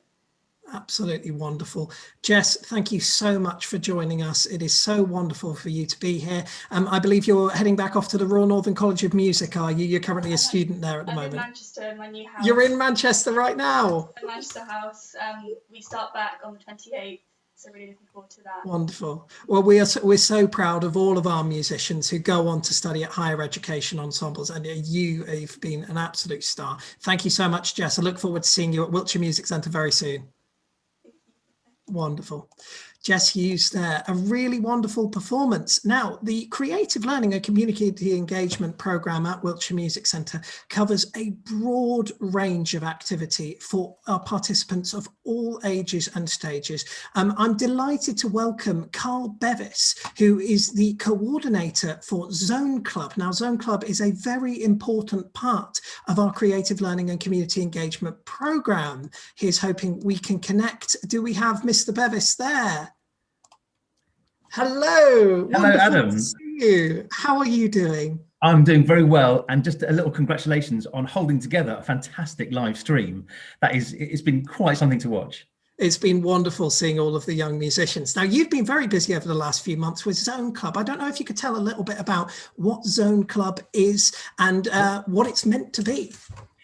Absolutely wonderful. Jess, thank you so much for joining us. It is so wonderful for you to be here. I believe you're heading back off to the Royal Northern College of Music, are you? You're currently a student there at the moment. I'm in Manchester, in my new house. You're in Manchester right now. In Manchester House. We start back on the 28th, so really looking forward to that. Wonderful. Well, we're so proud of all of our musicians who go on to study at higher education ensembles, and you have been an absolute star. Thank you so much, Jess. I look forward to seeing you at Wiltshire Music Centre very soon. Wonderful. Jess Hughes there, a really wonderful performance. Now, the Creative Learning and Community Engagement programme at Wiltshire Music Centre covers a broad range of activity for our participants of all ages and stages. I'm delighted to welcome Carl Bevis, who is the coordinator for Zone Club. Now, Zone Club is a very important part of our Creative Learning and Community Engagement programme. Here's hoping we can connect. Do we have Mr. Bevis there? Hello. Hello, Adam. To see you. How are you doing? I'm doing very well, and just a little congratulations on holding together a fantastic live stream. It's been quite something to watch. It's been wonderful seeing all of the young musicians. Now, you've been very busy over the last few months with Zone Club. I don't know if you could tell a little bit about what Zone Club is and what it's meant to be.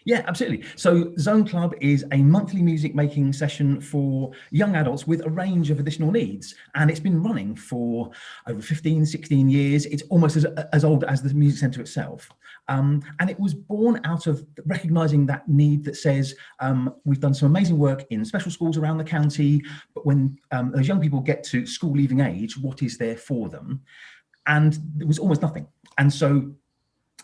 Yeah, absolutely. So Zone Club is a monthly music making session for young adults with a range of additional needs. And it's been running for over 15, 16 years. It's almost as old as the music centre itself. And it was born out of recognising that need that says, we've done some amazing work in special schools around the county, but when those young people get to school leaving age, what is there for them? And there was almost nothing. And so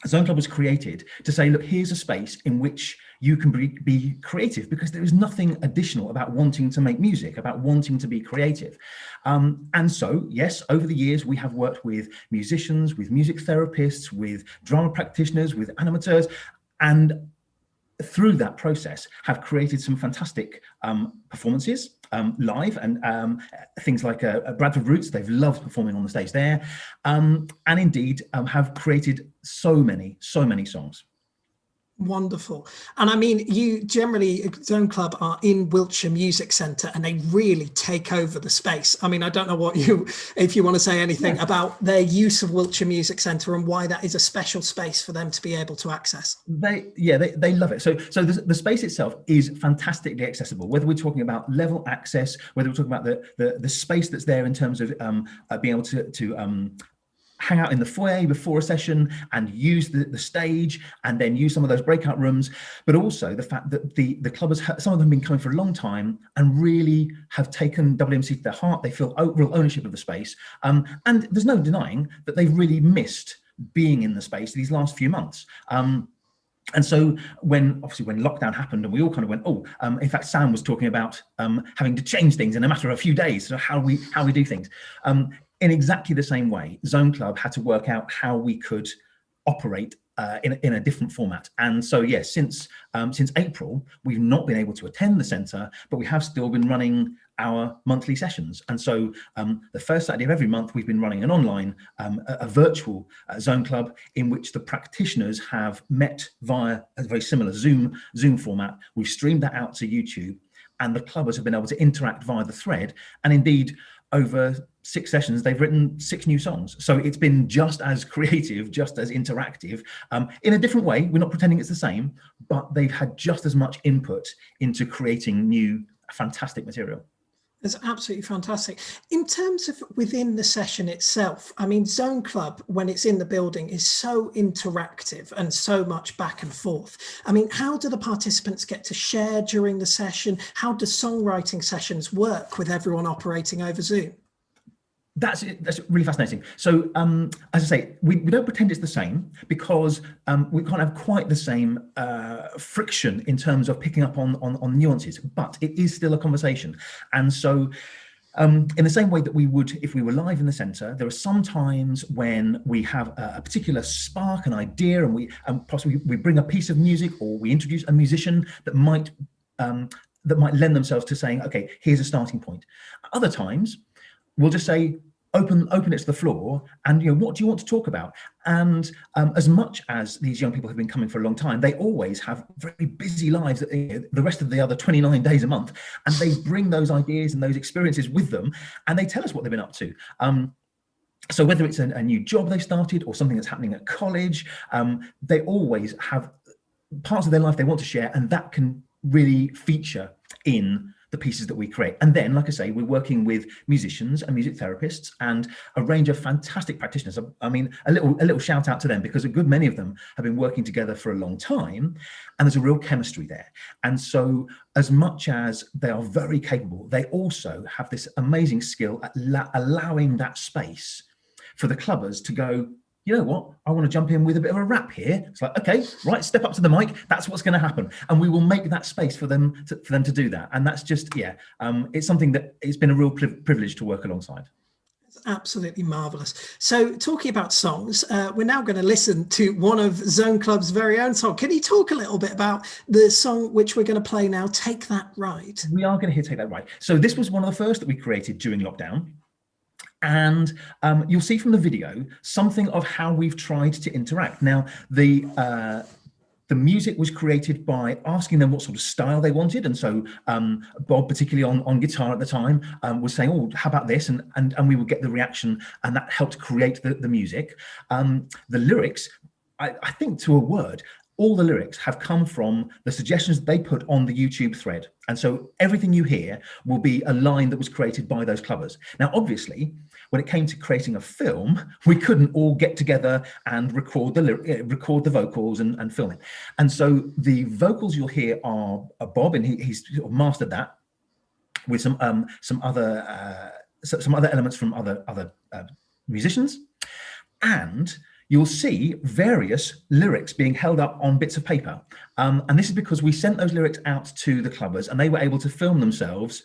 Zone Club was created to say, look, here's a space in which you can be creative, because there is nothing additional about wanting to make music, about wanting to be creative. And so, yes, over the years, we have worked with musicians, with music therapists, with drama practitioners, with animators, and through that process have created some fantastic performances live, and things like Bradford Roots, they've loved performing on the stage there, and indeed have created so many songs. Wonderful. And I mean, you generally, Zone Club are in Wiltshire Music Centre, and they really take over the space. I mean, I don't know if you want to say anything about their use of Wiltshire Music Centre and why that is a special space for them to be able to access. They love it. So the space itself is fantastically accessible, whether we're talking about level access, whether we're talking about the space that's there in terms of being able to hang out in the foyer before a session and use the stage, and then use some of those breakout rooms, but also the fact that the club some of them have been coming for a long time and really have taken WMC to their heart. They feel real ownership of the space, and there's no denying that they've really missed being in the space these last few months. And so when lockdown happened and we all kind of went, in fact, Sam was talking about having to change things in a matter of a few days, so how we do things. In exactly the same way, Zone Club had to work out how we could operate in a different format. And so, yes, since April, we've not been able to attend the centre, but we have still been running our monthly sessions. And so the first Saturday of every month, we've been running an online, a virtual Zone Club in which the practitioners have met via a very similar Zoom format. We've streamed that out to YouTube, and the clubbers have been able to interact via the thread. And indeed, over 6 sessions, they've written 6 new songs. So it's been just as creative, just as interactive, in a different way. We're not pretending it's the same, but they've had just as much input into creating new, fantastic material. It's absolutely fantastic. In terms of within the session itself, I mean, Zone Club, when it's in the building, is so interactive and so much back and forth. I mean, how do the participants get to share during the session? How do songwriting sessions work with everyone operating over Zoom? That's really fascinating. So, as I say, we don't pretend it's the same because we can't have quite the same friction in terms of picking up on nuances, but it is still a conversation. And so, in the same way that we would if we were live in the centre, there are some times when we have a particular spark, an idea, and we possibly we bring a piece of music or we introduce a musician that might lend themselves to saying, okay, here's a starting point. Other times, we'll just say, open it to the floor, and what do you want to talk about? And as much as these young people have been coming for a long time, they always have very busy lives the rest of the other 29 days a month, and they bring those ideas and those experiences with them, and they tell us what they've been up to. So whether it's a new job they've started or something that's happening at college, they always have parts of their life they want to share, and that can really feature in the pieces that we create. And then, like I say, we're working with musicians and music therapists and a range of fantastic practitioners. I mean, a little shout out to them, because a good many of them have been working together for a long time, and there's a real chemistry there. And so as much as they are very capable, they also have this amazing skill at allowing that space for the clubbers to go, you know what, I want to jump in with a bit of a rap here. It's like, okay, right, step up to the mic. That's what's going to happen. And we will make that space for them to do that. And that's just, it's something that it's been a real privilege to work alongside. It's absolutely marvellous. So talking about songs, we're now going to listen to one of Zone Club's very own songs. Can you talk a little bit about the song which we're going to play now, Take That Ride? We are going to hear Take That Ride. So this was one of the first that we created during lockdown. And you'll see from the video something of how we've tried to interact. Now, the music was created by asking them what sort of style they wanted. And so Bob, particularly on guitar at the time, was saying, oh, how about this? And we would get the reaction, and that helped create the music. The lyrics, I think to a word, all the lyrics have come from the suggestions they put on the YouTube thread. And so everything you hear will be a line that was created by those clubbers. Now, obviously, when it came to creating a film, we couldn't all get together and record the vocals and film it. And so the vocals you'll hear are Bob, and he's sort of mastered that with some other elements from other musicians. And you'll see various lyrics being held up on bits of paper. And this is because we sent those lyrics out to the clubbers, and they were able to film themselves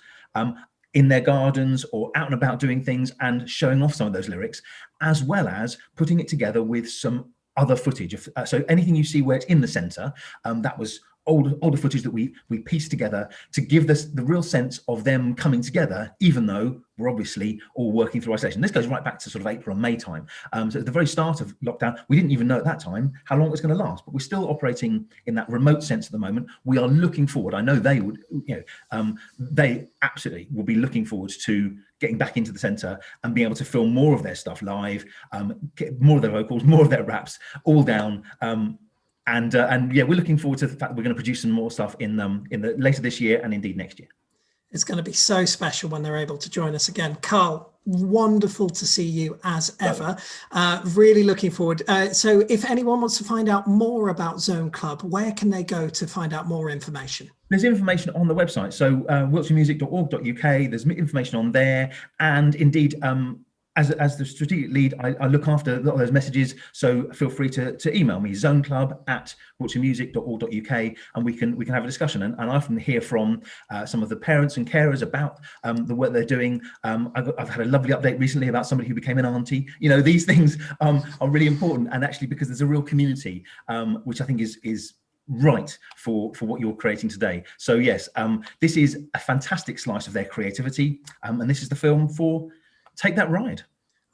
in their gardens or out and about doing things and showing off some of those lyrics, as well as putting it together with some other footage. So anything you see where it's in the centre, that was older footage that we pieced together to give this the real sense of them coming together, even though we're obviously all working through isolation. This goes right back to sort of April and May time. So at the very start of lockdown, we didn't even know at that time how long it was going to last, but we're still operating in that remote sense at the moment. We are looking forward. I know they would, they absolutely will be looking forward to getting back into the centre and being able to film more of their stuff live, get more of their vocals, more of their raps, all down. And we're looking forward to the fact that we're going to produce some more stuff in the later this year and indeed next year. It's going to be so special when they're able to join us again. Carl, wonderful to see you as ever. Really looking forward. So if anyone wants to find out more about Zone Club, where can they go to find out more information? There's information on the website. So wiltshiremusic.org.uk, there's information on there. And indeed, as the strategic lead, I look after a lot of those messages. So feel free to email me, zoneclub@wiltshiremusic.org.uk, and we can have a discussion. And I often hear from some of the parents and carers about the work they're doing. I've had a lovely update recently about somebody who became an auntie. You know, these things are really important, and actually because there's a real community, which I think is right for what you're creating today. So yes, this is a fantastic slice of their creativity, and this is the film for Take That Ride.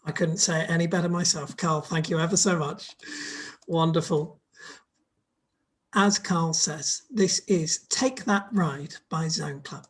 I couldn't say it any better myself. Carl, thank you ever so much. Wonderful. As Carl says, this is Take That Ride by Zone Club.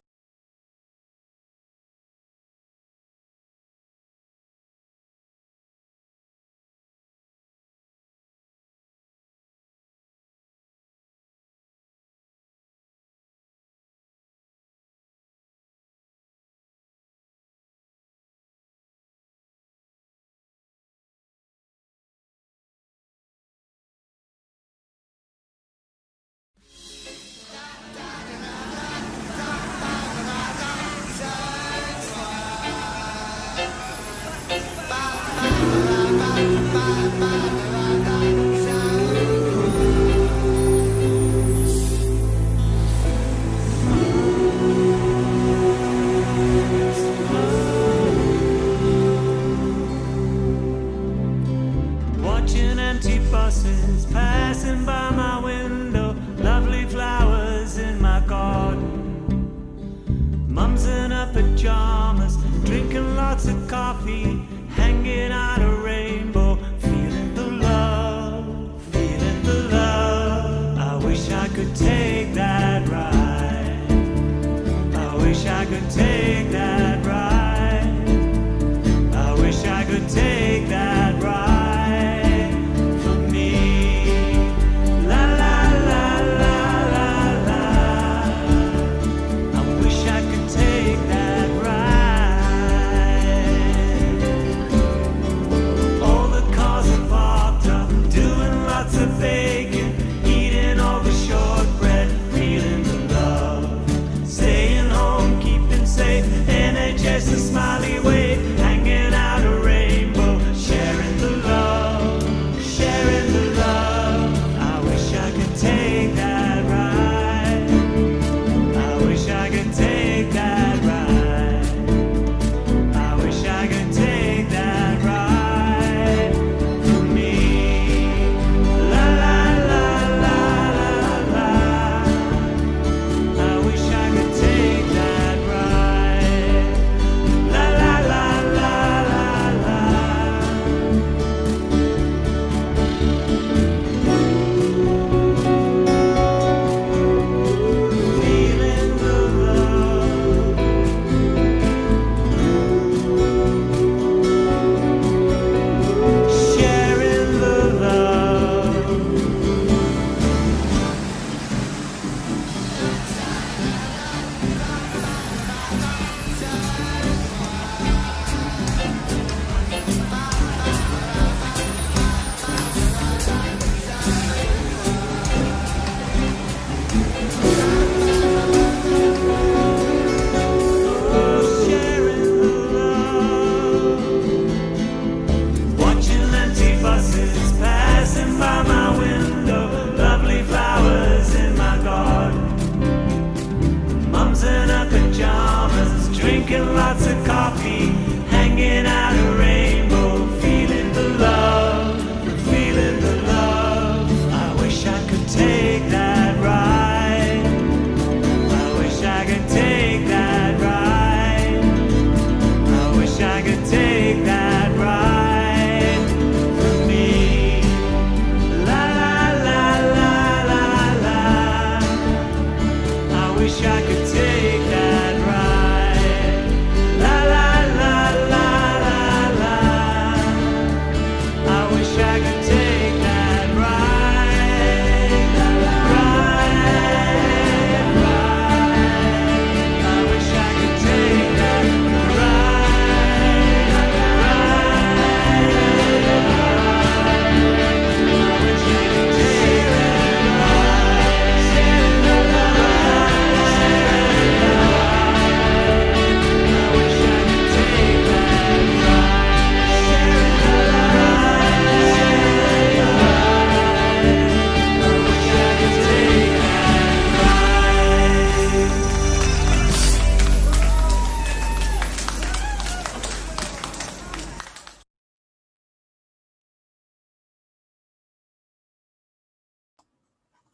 Watching empty buses passing by my window, lovely flowers in my garden. Mums in her pajamas, drinking lots of coffee, hanging out a rainbow, feeling the love, feeling the love. I wish I could take that ride. I wish I could take that ride. I wish I could take that ride.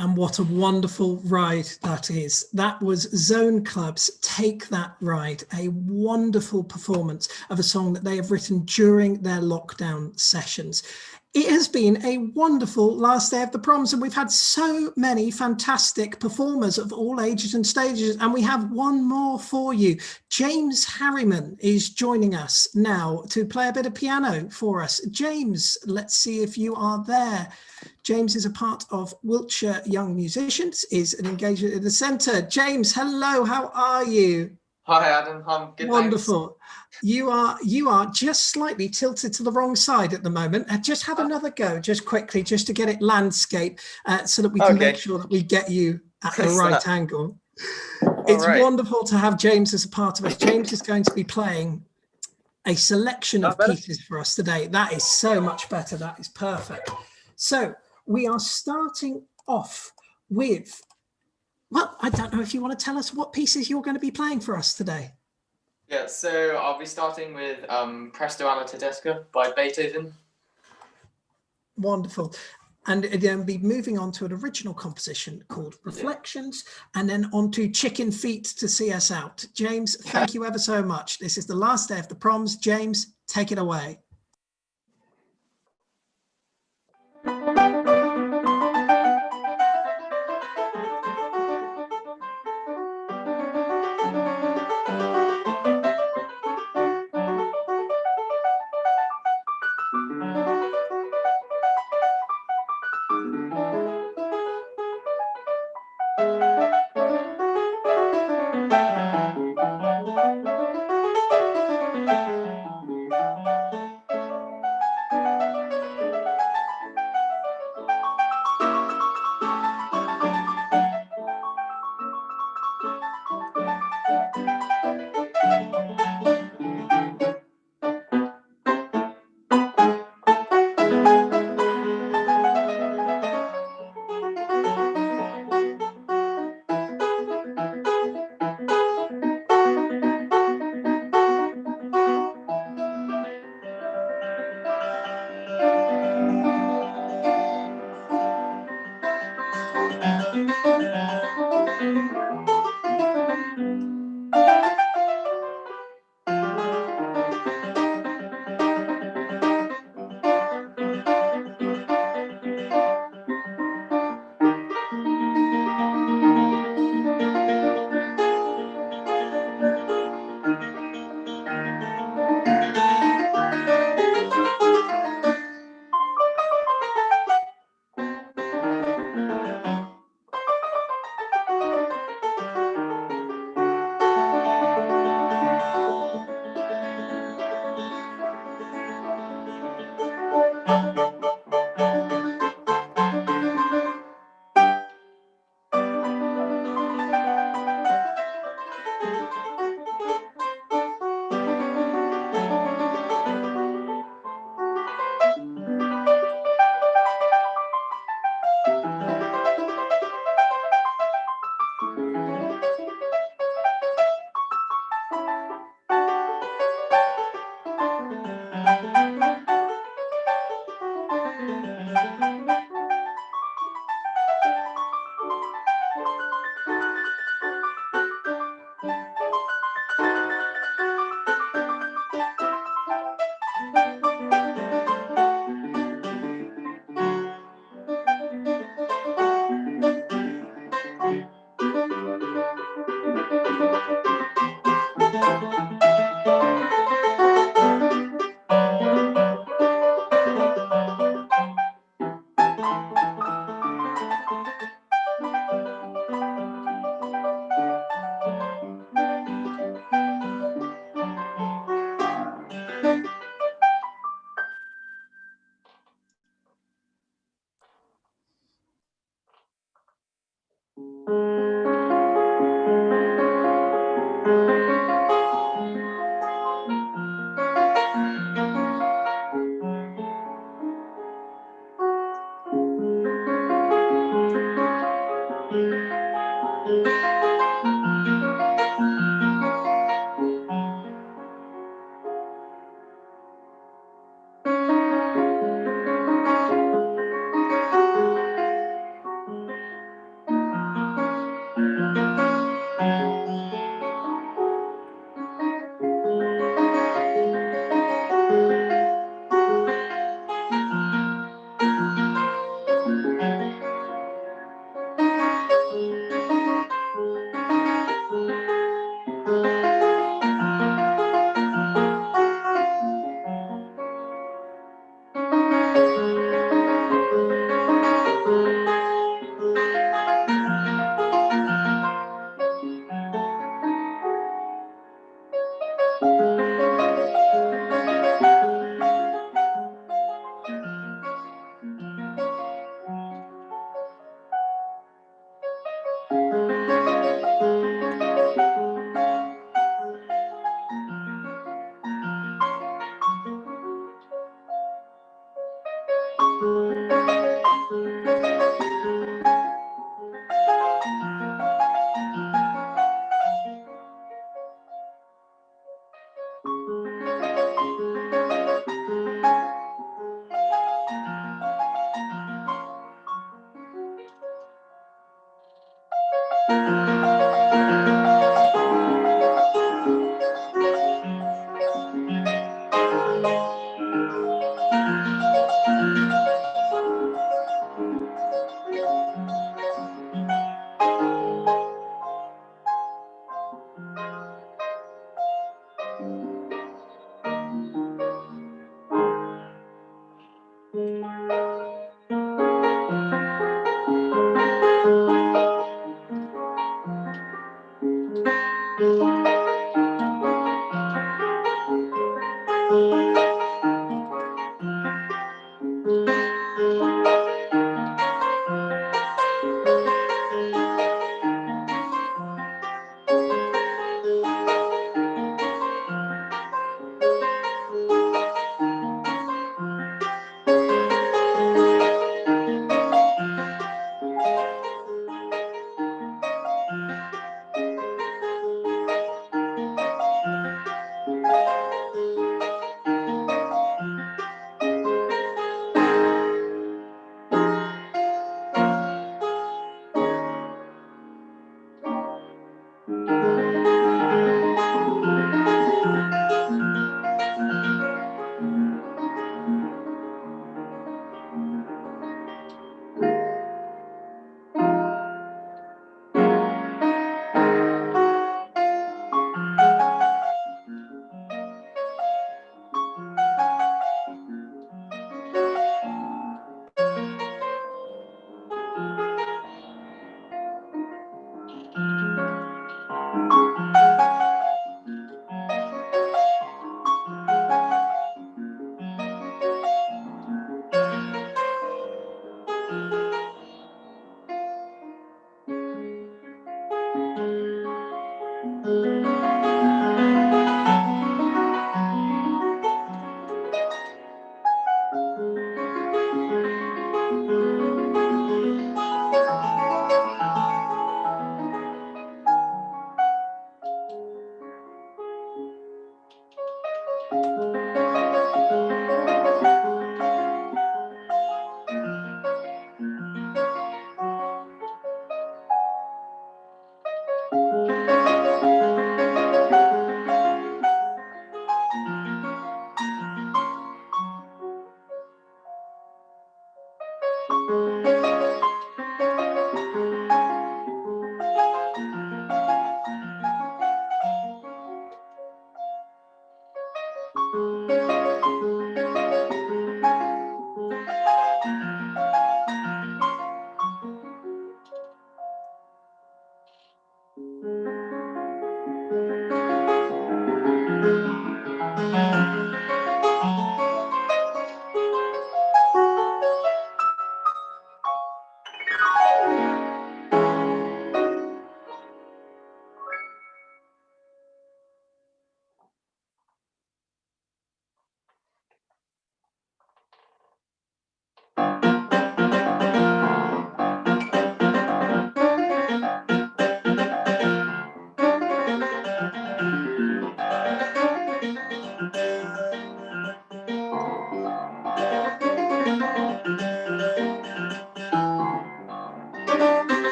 And what a wonderful ride that is. That was Zone Club's Take That Ride, a wonderful performance of a song that they have written during their lockdown sessions. It has been a wonderful last day of the Proms, and we've had so many fantastic performers of all ages and stages, and we have one more for you. James Harryman is joining us now to play a bit of piano for us. James, let's see if you are there. James is a part of Wiltshire Young Musicians, is an engagement in the centre. James, hello, how are you? Hi Adam, I'm good. Wonderful. You are just slightly tilted to the wrong side at the moment. Just have another go, just quickly, just to get it landscape, so that we can make sure that we get you at the right angle. It's wonderful to have James as a part of us. James is going to be playing a selection of pieces for us today. That is so much better. That is perfect. So we are starting off with, well, I don't know if you want to tell us what pieces you're going to be playing for us today. Yeah, so I'll be starting with Presto alla Tedesca by Beethoven. Wonderful. And then be moving on to an original composition called Reflections, and then on to Chicken Feet to see us out. James, thank you ever so much. This is the last day of the Proms. James, take it away.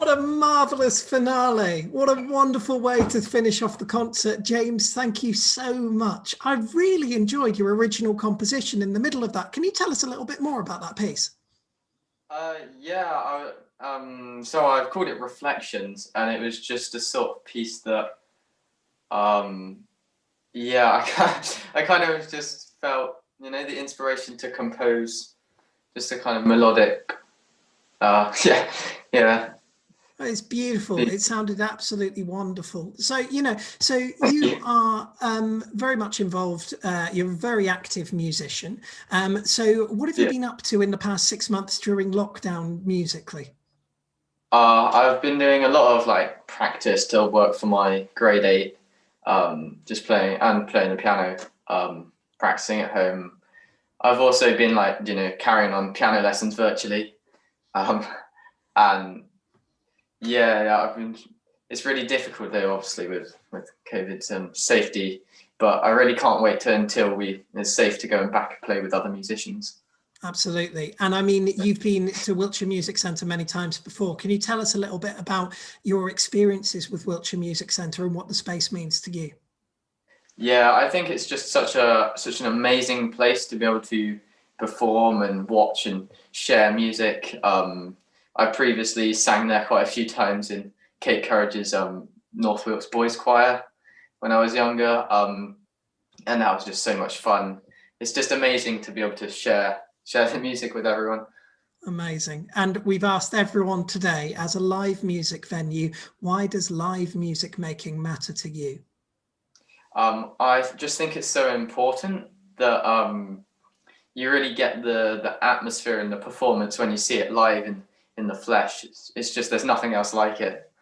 What a marvellous finale. What a wonderful way to finish off the concert. James, thank you so much. I really enjoyed your original composition in the middle of that. Can you tell us a little bit more about that piece? So I've called it Reflections, and it was just a sort of piece that, I kind of just felt, the inspiration to compose just a kind of melodic, It's beautiful. It sounded absolutely wonderful. So, you are very much involved. You're a very active musician. So what have you been up to in the past 6 months during lockdown musically? I've been doing a lot of practice to work for my grade 8, just playing the piano, practicing at home. I've also been carrying on piano lessons virtually, and it's really difficult though, obviously with COVID's safety, but I really can't wait until it's safe to go back and play with other musicians. Absolutely. And I mean, you've been to Wiltshire Music Centre many times before. Can you tell us a little bit about your experiences with Wiltshire Music Centre and what the space means to you? Yeah, I think it's just such an amazing place to be able to perform and watch and share music. I previously sang there quite a few times in Kate Courage's North Wilts Boys Choir when I was younger, and that was just so much fun. It's just amazing to be able to share the music with everyone. Amazing. And we've asked everyone today, as a live music venue, why does live music making matter to you? I just think it's so important that you really get the atmosphere and the performance when you see it live in the flesh. It's just, there's nothing else like it.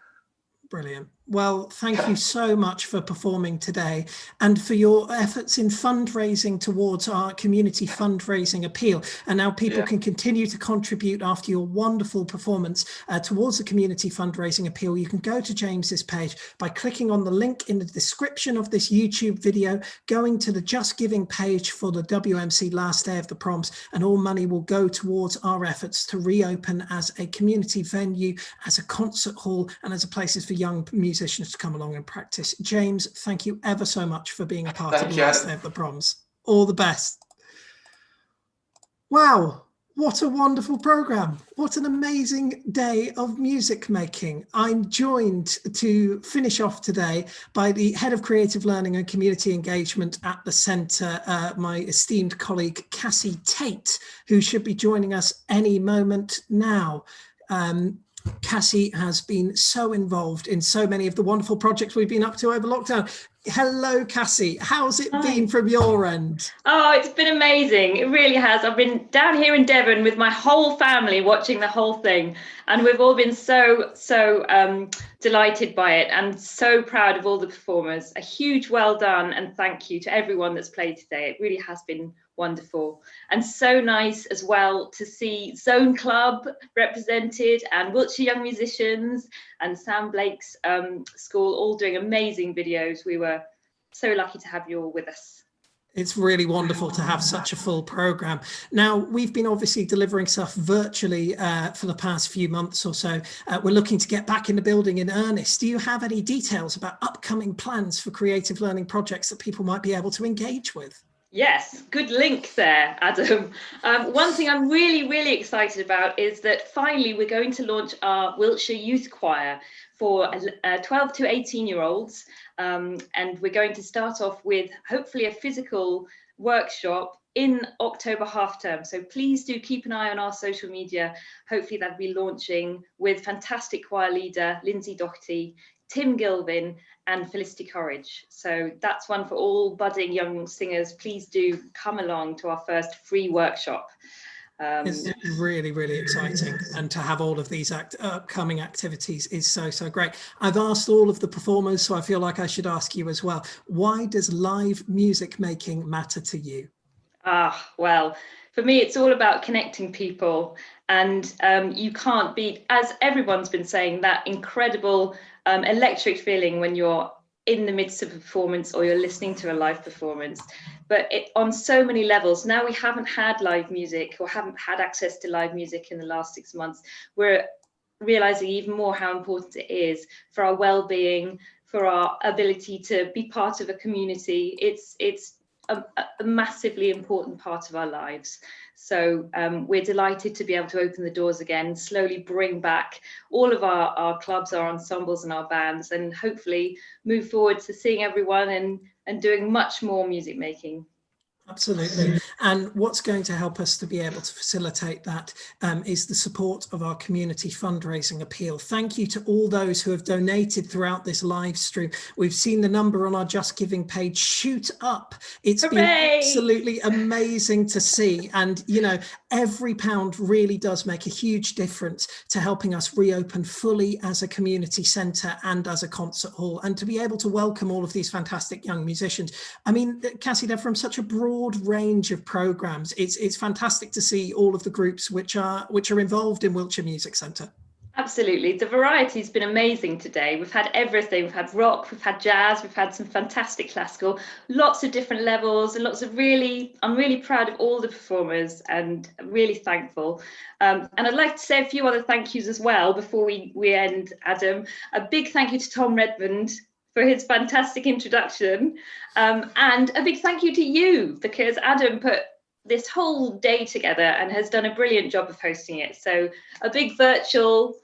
Brilliant. Well, thank you so much for performing today and for your efforts in fundraising towards our community fundraising appeal. And now people can continue to contribute after your wonderful performance towards the community fundraising appeal. You can go to James's page by clicking on the link in the description of this YouTube video, going to the Just Giving page for the WMC last day of the Proms, and all money will go towards our efforts to reopen as a community venue, as a concert hall, and as a places for young musicians to come along and practice. James, thank you ever so much for being a part of the last day of the Proms. All the best. Wow, what a wonderful program. What an amazing day of music making. I'm joined to finish off today by the Head of Creative Learning and Community Engagement at the Centre, my esteemed colleague, Cassie Tate, who should be joining us any moment now. Cassie has been so involved in so many of the wonderful projects we've been up to over lockdown. Hello, Cassie. How's it been from your end? Oh, it's been amazing. It really has. I've been down here in Devon with my whole family watching the whole thing, and we've all been so delighted by it and so proud of all the performers. A huge well done and thank you to everyone that's played today. It really has been wonderful and so nice as well to see Zone Club represented and Wiltshire Young Musicians and Sam Blake's school all doing amazing videos. We were so lucky to have you all with us. It's really wonderful to have such a full program. Now, we've been obviously delivering stuff virtually for the past few months or so. We're looking to get back in the building in earnest. Do you have any details about upcoming plans for creative learning projects that people might be able to engage with? Yes, good link there, Adam. One thing I'm really excited about is that finally we're going to launch our Wiltshire Youth Choir for 12 to 18-year-olds. And we're going to start off with hopefully a physical workshop in October half term. So please do keep an eye on our social media. Hopefully that'll be launching with fantastic choir leader, Lindsay Doherty, Tim Gilvin and Felicity Courage. So that's one for all budding young singers. Please do come along to our first free workshop. It's really exciting, and to have all of these upcoming activities is so great. I've asked all of the performers, so I feel like I should ask you as well. Why does live music making matter to you? Well, for me, it's all about connecting people, and you can't beat, as everyone's been saying, that incredible electric feeling when you're in the midst of a performance or you're listening to a live performance. But on so many levels, now we haven't had live music or haven't had access to live music in the last 6 months. We're realizing even more how important it is for our well-being, for our ability to be part of a community. It's a massively important part of our lives. So we're delighted to be able to open the doors again, slowly bring back all of our clubs, our ensembles and our bands, and hopefully move forward to seeing everyone and doing much more music making. Absolutely. And what's going to help us to be able to facilitate that is the support of our community fundraising appeal. Thank you to all those who have donated throughout this live stream. We've seen the number on our Just Giving page shoot up. It's been absolutely amazing to see. And, you know, every pound really does make a huge difference to helping us reopen fully as a community centre and as a concert hall, and to be able to welcome all of these fantastic young musicians. I mean, Cassie, they're from such a broad range of programs. It's fantastic to see all of the groups which are involved in Wiltshire Music Centre. Absolutely, the variety's been amazing today. We've had everything. We've had rock, we've had jazz, we've had some fantastic classical, lots of different levels, and lots of I'm really proud of all the performers and really thankful. And I'd like to say a few other thank yous as well before we end, Adam. A big thank you to Tom Redmond for his fantastic introduction, and a big thank you to you, because Adam put this whole day together and has done a brilliant job of hosting it. So a big virtual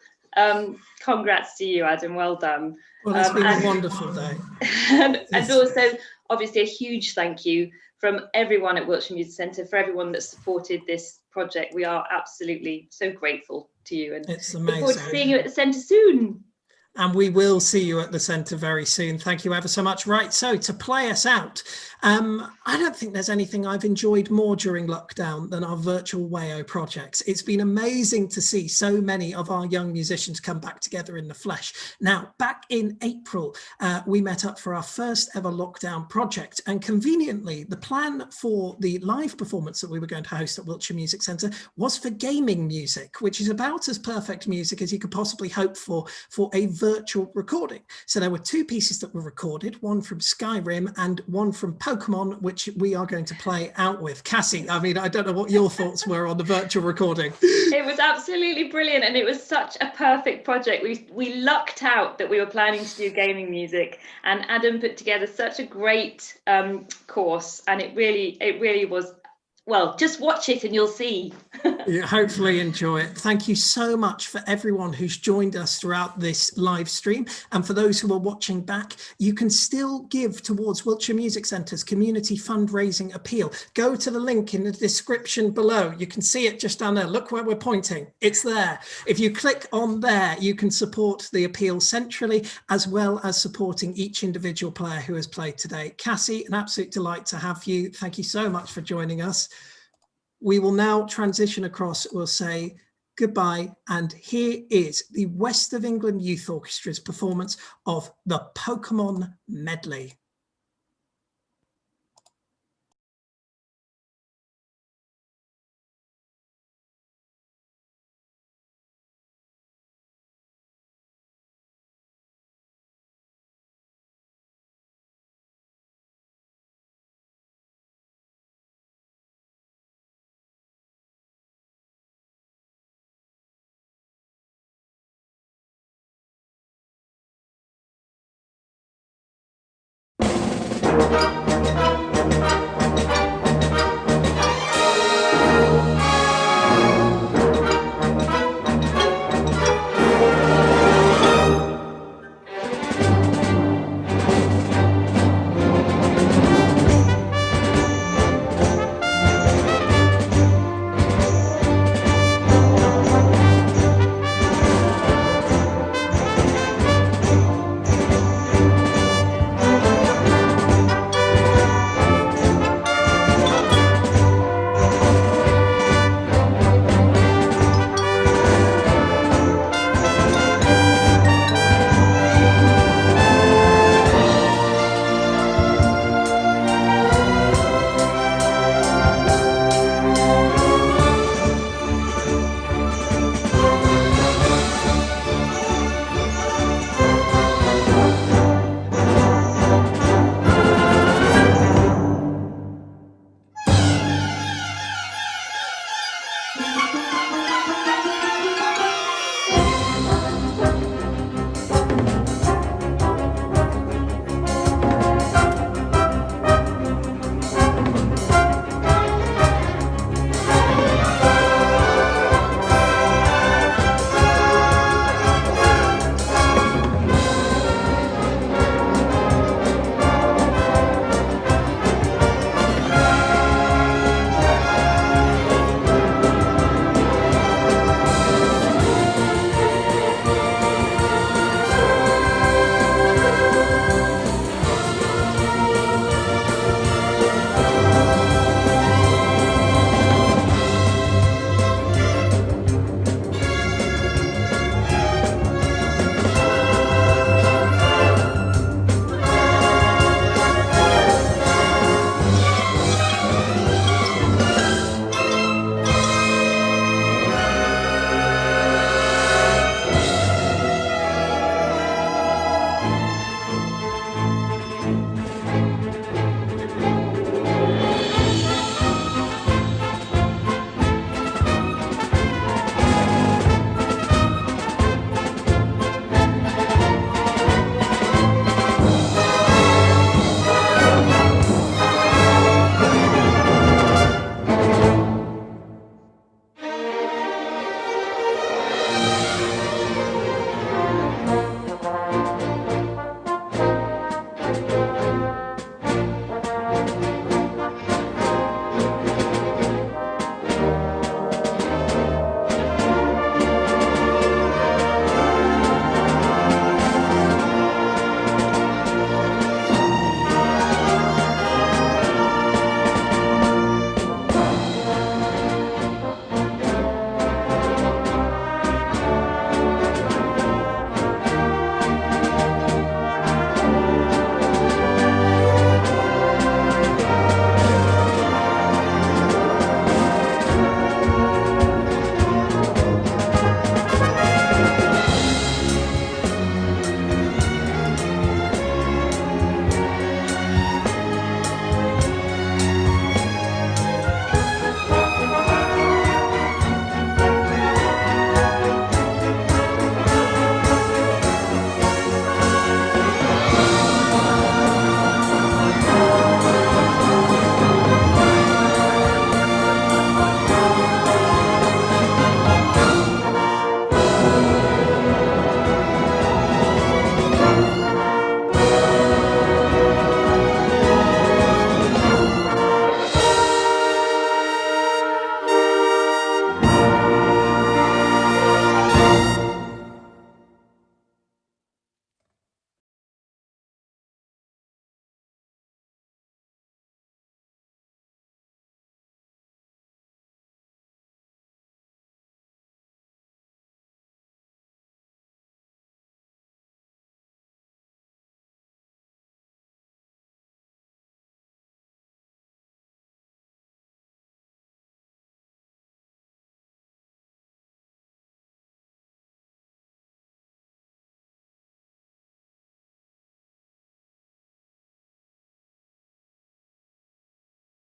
congrats to you, Adam, well done. Well, it's been a wonderful day. And also, obviously, a huge thank you from everyone at Wiltshire Music Centre, for everyone that supported this project. We are absolutely so grateful to you, and it's amazing. Look forward to seeing you at the centre soon. And we will see you at the centre very soon. Thank you ever so much. Right, so to play us out, I don't think there's anything I've enjoyed more during lockdown than our virtual WAO projects. It's been amazing to see so many of our young musicians come back together in the flesh. Now, back in April, we met up for our first ever lockdown project, and conveniently, the plan for the live performance that we were going to host at Wiltshire Music Centre was for gaming music, which is about as perfect music as you could possibly hope for a virtual recording. So there were two pieces that were recorded, one from Skyrim and one from Pokemon, which we are going to play out with. Cassie, I mean, I don't know what your thoughts were on the virtual recording. It was absolutely brilliant, and it was such a perfect project. We lucked out that we were planning to do gaming music, and Adam put together such a great course, and it really was. Well, just watch it and you'll see. You hopefully enjoy it. Thank you so much for everyone who's joined us throughout this live stream. And for those who are watching back, you can still give towards Wiltshire Music Centre's community fundraising appeal. Go to the link in the description below. You can see it just down there. Look where we're pointing. It's there. If you click on there, you can support the appeal centrally, as well as supporting each individual player who has played today. Cassie, an absolute delight to have you. Thank you so much for joining us. We will now transition across. We'll say goodbye. And here is the West of England Youth Orchestra's performance of the Pokemon Medley.